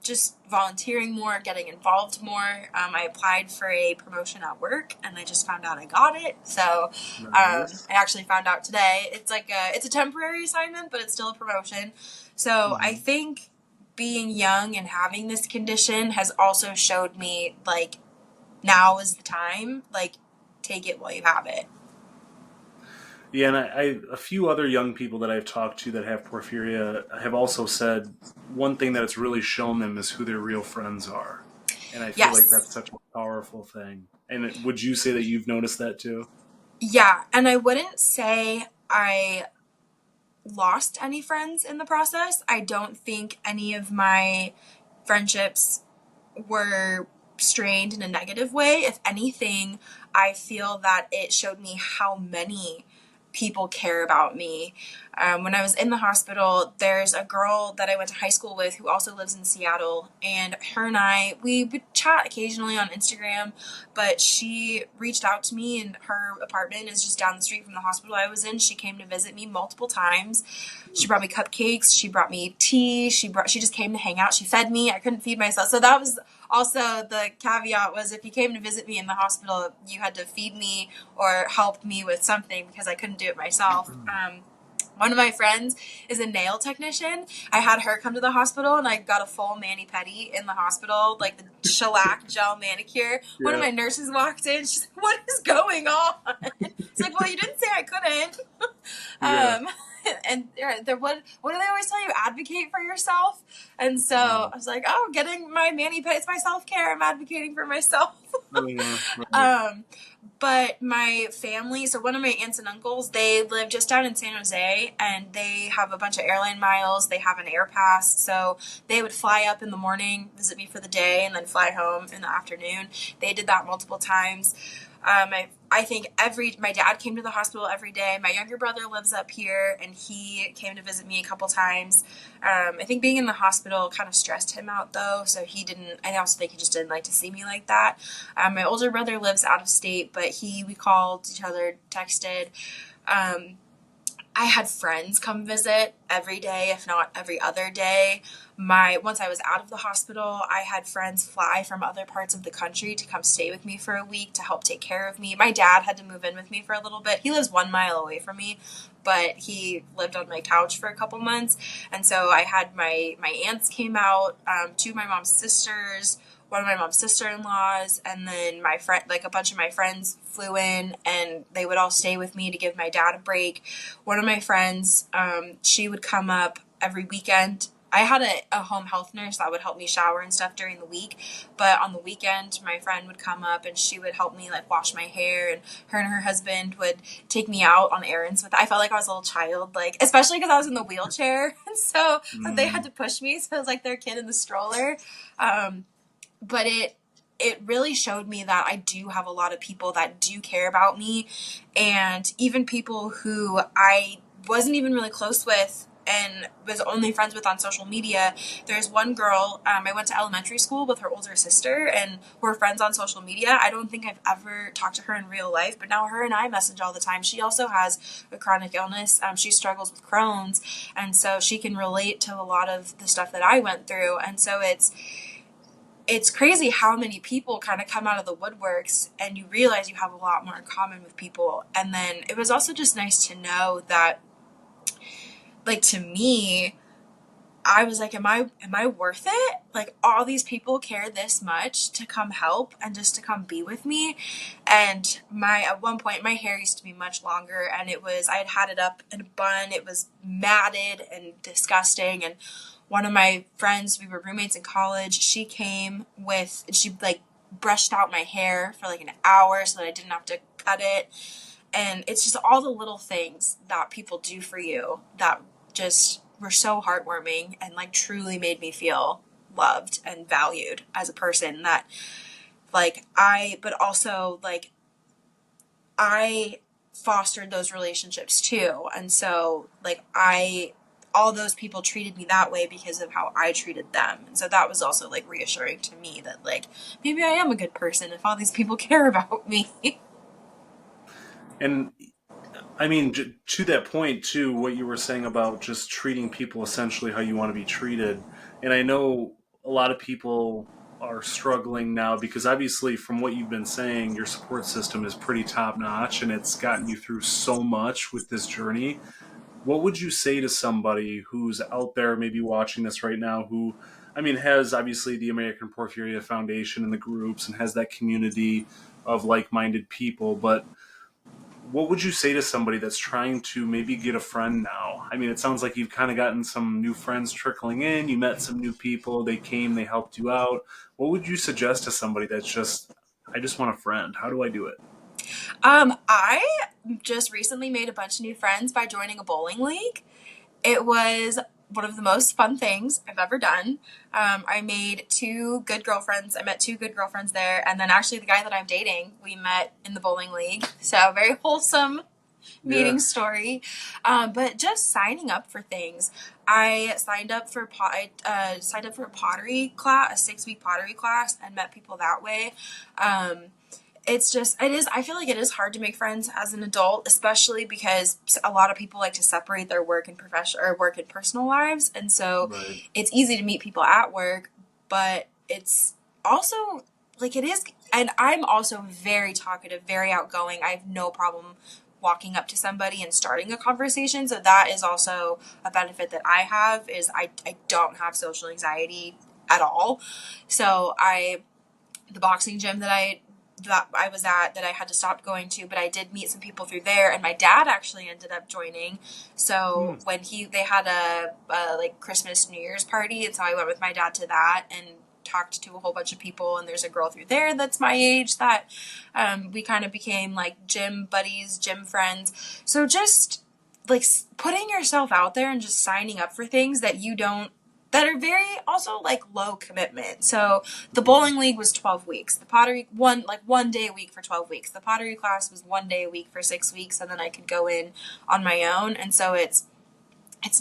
just volunteering more, getting involved more. I applied for a promotion at work, and I just found out I got it. So Nice. I actually found out today. It's like it's a temporary assignment, but it's still a promotion. So I think being young and having this condition has also showed me, like, now is the time. Like, take it while you have it. Yeah, and a few other young people that I've talked to that have porphyria have also said one thing that it's really shown them is who their real friends are. And I feel Yes. like that's such a powerful thing. And would you say that you've noticed that too? Yeah, and I wouldn't say I lost any friends in the process. I don't think any of my friendships were strained in a negative way. If anything, I feel that it showed me how many people care about me. When I was in the hospital, there's a girl that I went to high school with who also lives in Seattle, and her and we would chat occasionally on Instagram, but she reached out to me, and her apartment is just down the street from the hospital I was in. She came to visit me multiple times. She brought me cupcakes. She brought me tea. She just came to hang out. She fed me. I couldn't feed myself. So that was also the caveat, was if you came to visit me in the hospital, you had to feed me or help me with something because I couldn't do it myself. One of my friends is a nail technician. I had her come to the hospital, and I got a full mani-pedi in the hospital, like the shellac gel manicure. One of my nurses walked in. She's like, "What is going on?" It's like, "Well, you didn't say I couldn't." And what do they always tell you? Advocate for yourself. And so I was like, "Oh, getting my mani-pedi, it's my self-care. I'm advocating for myself." But my family, so one of my aunts and uncles, they live just down in San Jose, and they have a bunch of airline miles. They have an air pass, so they would fly up in the morning, visit me for the day, and then fly home in the afternoon. They did that multiple times. I think my dad came to the hospital every day. My younger brother lives up here, and he came to visit me a couple times. I think being in the hospital kind of stressed him out, though, so I also think he just didn't like to see me like that. My older brother lives out of state, but we called each other, texted. I had friends come visit every day, if not every other day. Once I was out of the hospital, I had friends fly from other parts of the country to come stay with me for a week to help take care of me. My dad had to move in with me for a little bit. He lives 1 mile away from me, but he lived on my couch for a couple months. And so I had my aunts came out, two of my mom's sisters, one of my mom's sister-in-laws, and then a bunch of my friends flew in, and they would all stay with me to give my dad a break. One of my friends, she would come up every weekend I had a home health nurse that would help me shower and stuff during the week, but on the weekend my friend would come up and she would help me like wash my hair, and her husband would take me out on errands with. I felt like I was a little child, like especially because I was in the wheelchair, and so they had to push me, so I was like their kid in the stroller. But it really showed me that I do have a lot of people that do care about me, and even people who I wasn't even really close with and was only friends with on social media. There's one girl, I went to elementary school with her older sister, and we're friends on social media. I don't think I've ever talked to her in real life, but now her and I message all the time. She also has a chronic illness. She struggles with Crohn's, and so she can relate to a lot of the stuff that I went through. And so it's crazy how many people kind of come out of the woodworks and you realize you have a lot more in common with people. And then it was also just nice to know that, like, to me, I was like, am I worth it? Like, all these people care this much to come help and just to come be with me. And at one point my hair used to be much longer, and I had it up in a bun. It was matted and disgusting. And one of my friends, we were roommates in college, she like brushed out my hair for like an hour so that I didn't have to cut it. And it's just all the little things that people do for you that just were so heartwarming and like truly made me feel loved and valued as a person. That but also like I fostered those relationships too. And so like all those people treated me that way because of how I treated them. And so that was also like reassuring to me that like maybe I am a good person if all these people care about me. And I mean, to that point, too, what you were saying about just treating people essentially how you want to be treated. And I know a lot of people are struggling now because obviously, from what you've been saying, your support system is pretty top notch and it's gotten you through so much with this journey. What would you say to somebody who's out there, maybe watching this right now, who, I mean, has obviously the American Porphyria Foundation and the groups and has that community of like minded people, but what would you say to somebody that's trying to maybe get a friend now? I mean, it sounds like you've kind of gotten some new friends trickling in. You met some new people. They came, they helped you out. What would you suggest to somebody that's just, I just want a friend? How do I do it? I just recently made a bunch of new friends by joining a bowling league. It was one of the most fun things I've ever done. I made two good girlfriends. I met two good girlfriends there. And then actually the guy that I'm dating, we met in the bowling league. So very wholesome meeting story. But just signing up for things. I signed up for a pottery class, a 6-week pottery class, and met people that way. I feel like it is hard to make friends as an adult, especially because a lot of people like to separate their work and work and personal lives. And so It's easy to meet people at work, but it's also like it is. And I'm also very talkative, very outgoing. I have no problem walking up to somebody and starting a conversation. So that is also a benefit that I have is I don't have social anxiety at all. So the boxing gym that I was at that I had to stop going to, but I did meet some people through there, and my dad actually ended up joining. So when they had a like Christmas New Year's party, and so I went with my dad to that and talked to a whole bunch of people, and there's a girl through there that's my age that we kind of became like gym buddies, gym friends. So just like putting yourself out there and just signing up for things that are very also like low commitment. So the bowling league was 12 weeks. The pottery one day a week for 12 weeks. The pottery class was 1 day a week for 6 weeks, and then I could go in on my own. And so it's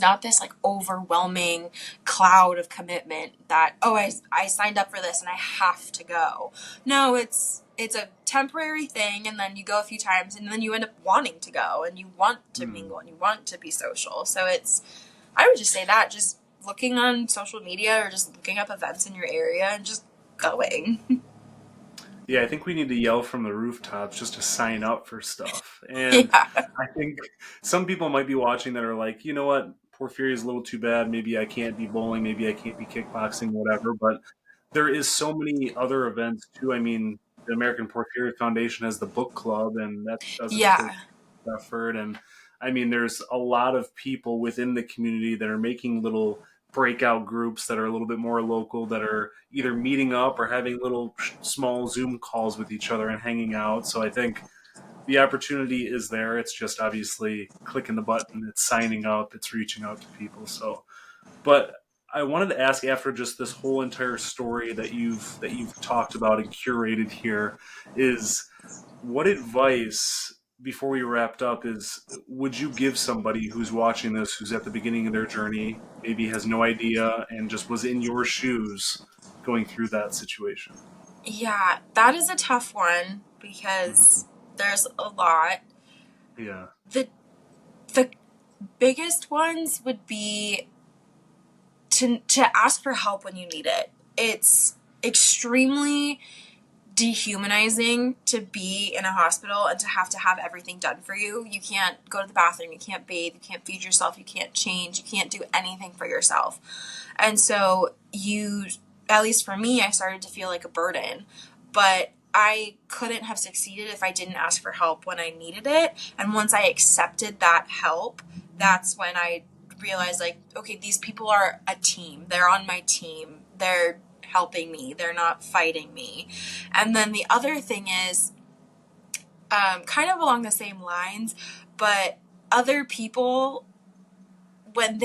not this like overwhelming cloud of commitment that, I signed up for this and I have to go. No, it's a temporary thing, and then you go a few times and then you end up wanting to go and you want to mingle and you want to be social. So I would just say that just looking on social media or just looking up events in your area and just going. Yeah, I think we need to yell from the rooftops just to sign up for stuff. And I think some people might be watching that are like, you know what, Porphyria is a little too bad. Maybe I can't be bowling. Maybe I can't be kickboxing, whatever. But there is so many other events too. I mean, the American Porphyria Foundation has the book club, and that doesn't take effort. And I mean, there's a lot of people within the community that are making little breakout groups that are a little bit more local, that are either meeting up or having little small Zoom calls with each other and hanging out. So I think the opportunity is there. It's just obviously clicking the button, it's signing up, it's reaching out to people. So, but I wanted to ask, after just this whole entire story that you've talked about and curated here, is what advice, before we wrapped up, is would you give somebody who's watching this, who's at the beginning of their journey, maybe has no idea and just was in your shoes going through that situation? Yeah, that is a tough one because there's a lot. Yeah. The biggest ones would be to ask for help when you need it. It's extremely dehumanizing to be in a hospital and to have everything done for you. You can't go to the bathroom, you can't bathe, you can't feed yourself, you can't change, you can't do anything for yourself. And so at least for me, I started to feel like a burden, but I couldn't have succeeded if I didn't ask for help when I needed it. And once I accepted that help, that's when I realized, like, okay, these people are a team. They're on my team. They're helping me. They're not fighting me. And then the other thing is, kind of along the same lines, but other people, when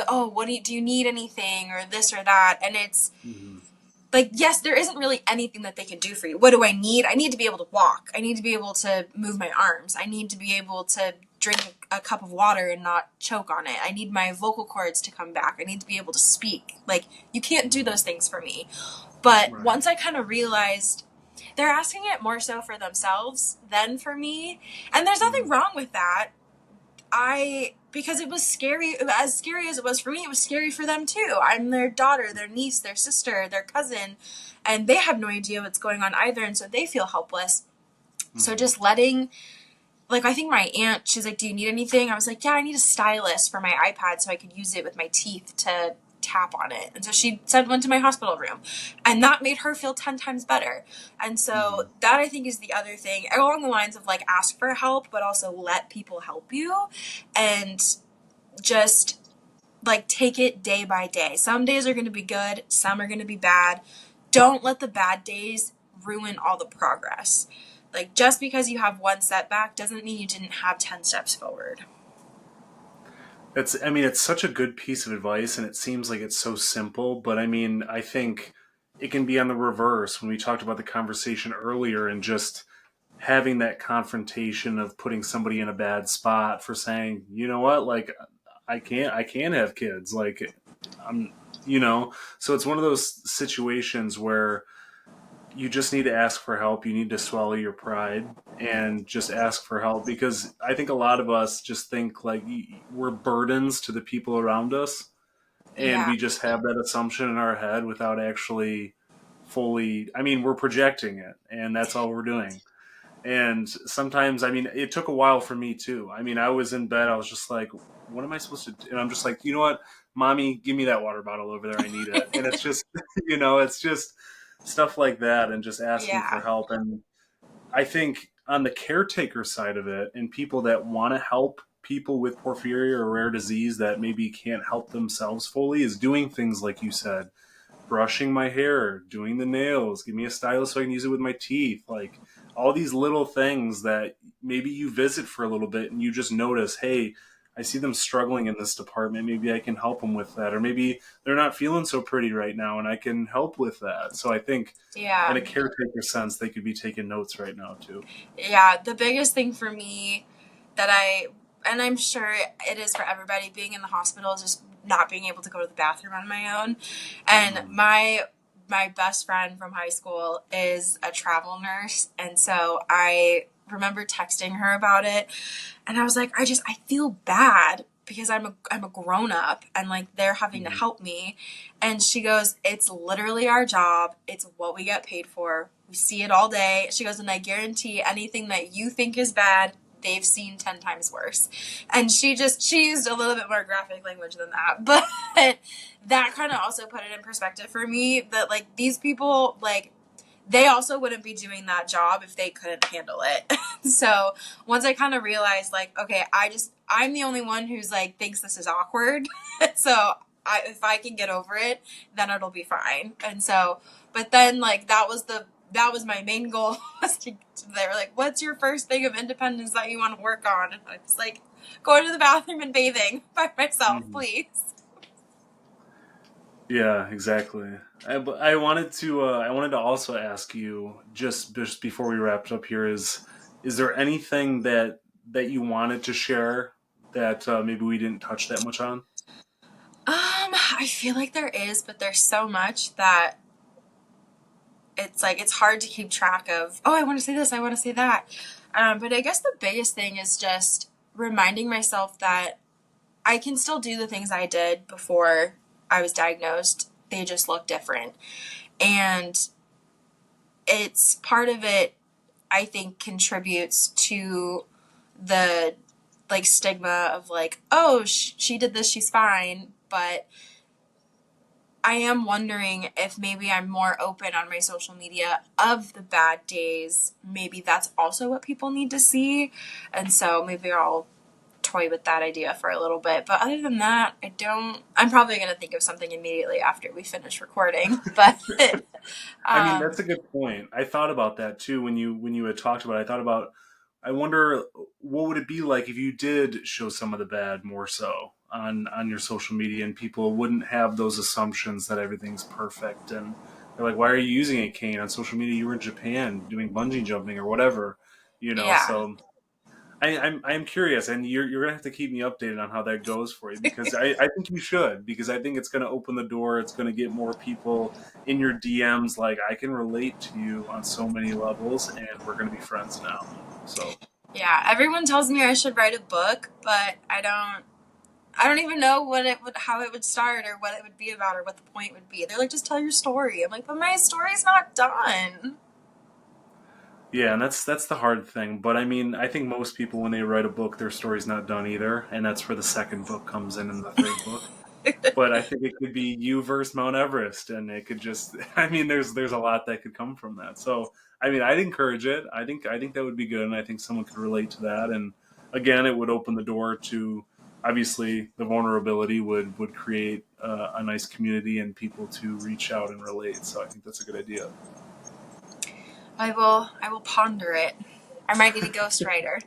oh, do you need anything or this or that? And it's like, yes, there isn't really anything that they can do for you. What do I need? I need to be able to walk. I need to be able to move my arms. I need to be able to drink a cup of water and not choke on it. I need my vocal cords to come back. I need to be able to speak. Like, you can't do those things for me. But Right. once I kind of realized they're asking it more so for themselves than for me. And there's nothing wrong with that. Because it was scary, as scary as it was for me, it was scary for them too. I'm their daughter, their niece, their sister, their cousin, and they have no idea what's going on either, and so they feel helpless. So just letting, like, I think my aunt, she's like, do you need anything? I was like, yeah, I need a stylus for my iPad so I could use it with my teeth to tap on it. And so she sent one to my hospital room, and that made her feel 10 times better. And so that, I think, is the other thing, along the lines of, like, ask for help, but also let people help you, and just, like, take it day by day. Some days are going to be good, some are going to be bad. Don't let the bad days ruin all the progress. Like, just because you have one setback doesn't mean you didn't have 10 steps forward. It's such a good piece of advice, and it seems like it's so simple, but I think it can be on the reverse when we talked about the conversation earlier, and just having that confrontation of putting somebody in a bad spot for saying, you know what, like, I can't have kids. Like, so it's one of those situations where you just need to ask for help. You need to swallow your pride and just ask for help, because I think a lot of us just think like we're burdens to the people around us, and Yeah. we just have that assumption in our head without actually fully, we're projecting it, and that's all we're doing. And sometimes, it took a while for me too. I was in bed, I was just like, what am I supposed to do? And I'm just like, you know what, mommy, give me that water bottle over there. I need it. And it's just, it's just stuff like that, and just asking for Yeah. help. And I think on the caretaker side of it, and people that want to help people with porphyria or rare disease that maybe can't help themselves fully, is doing things like you said, brushing my hair, doing the nails, give me a stylus so I can use it with my teeth, like all these little things that maybe you visit for a little bit and you just notice, hey, I see them struggling in this department. Maybe I can help them with that. Or maybe they're not feeling so pretty right now and I can help with that. So I think in a caretaker sense, they could be taking notes right now too. Yeah. The biggest thing for me and I'm sure it is for everybody, being in the hospital, is just not being able to go to the bathroom on my own. And my best friend from high school is a travel nurse. And so I remember texting her about it, and I was like, I feel bad because I'm a grown up, and like they're having to help me. And she goes, it's literally our job. It's what we get paid for. We see it all day. She goes, and I guarantee anything that you think is bad, they've seen 10 times worse. And she used a little bit more graphic language than that, but that kind of also put it in perspective for me, that like these people, like, they also wouldn't be doing that job if they couldn't handle it. So once I kind of realized, like, okay, I'm the only one who's like thinks this is awkward. So if I can get over it, then it'll be fine. And so, but then like that was my main goal, was they were like, what's your first thing of independence that you want to work on? And I was like, going to the bathroom and bathing by myself, please. Yeah, exactly. I wanted to also ask you just before we wrapped up here, is there anything that you wanted to share that maybe we didn't touch that much on? I feel like there is, but there's so much that it's like it's hard to keep track of. Oh, I want to say this, I want to say that. But I guess the biggest thing is just reminding myself that I can still do the things I did before I was diagnosed. They just look different. And it's part of it, I think, contributes to the like stigma of like, oh, she did this, she's fine. But I am wondering if maybe I'm more open on my social media of the bad days. Maybe that's also what people need to see. And so maybe I'll toy with that idea for a little bit. But other than that, I'm probably going to think of something immediately after we finish recording. But I mean, that's a good point. I thought about that too when you had talked about it. I wonder what would it be like if you did show some of the bad more so on your social media, and people wouldn't have those assumptions that everything's perfect, and they're like, why are you using a cane on social media? You were in Japan doing bungee jumping or whatever, yeah. so I'm curious, and you're gonna have to keep me updated on how that goes for you, because I think you should, because I think it's gonna open the door. It's gonna get more people in your DMs. Like, I can relate to you on so many levels, and we're gonna be friends now. So Yeah, everyone tells me I should write a book, but I don't even know how it would start or what it would be about or what the point would be. They're like, just tell your story. I'm like, but my story's not done. yeah, and that's the hard thing. But I mean, I think most people, when they write a book, their story's not done either, and that's where the second book comes in and the third book. But I think it could be you versus Mount Everest, and it could just, I mean, there's a lot that could come from that. So, I mean, I'd encourage it. I think that would be good, and I think someone could relate to that. And again, it would open the door to, obviously, the vulnerability would create a nice community and people to reach out and relate. So I think that's a good idea. I will ponder it. I might need a ghostwriter.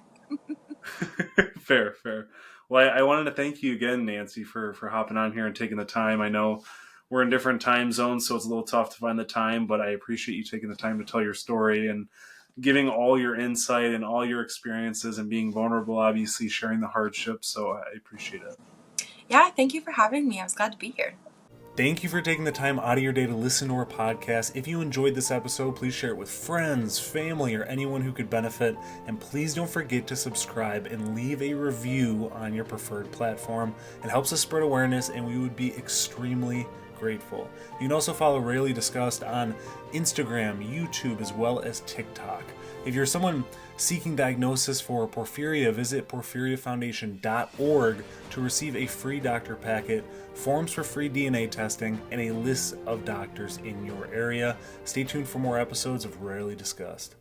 Fair. Well, I wanted to thank you again, Nancy, for hopping on here and taking the time. I know we're in different time zones, so it's a little tough to find the time, but I appreciate you taking the time to tell your story and giving all your insight and all your experiences and being vulnerable, obviously sharing the hardships. So I appreciate it. Yeah, thank you for having me. I was glad to be here. Thank you for taking the time out of your day to listen to our podcast. If you enjoyed this episode, please share it with friends, family, or anyone who could benefit. And please don't forget to subscribe and leave a review on your preferred platform. It helps us spread awareness, and we would be extremely grateful. You can also follow Rarely Discussed on Instagram, YouTube, as well as TikTok. If you're someone seeking diagnosis for porphyria, visit porphyriafoundation.org to receive a free doctor packet, forms for free DNA testing, and a list of doctors in your area. Stay tuned for more episodes of Rarely Discussed.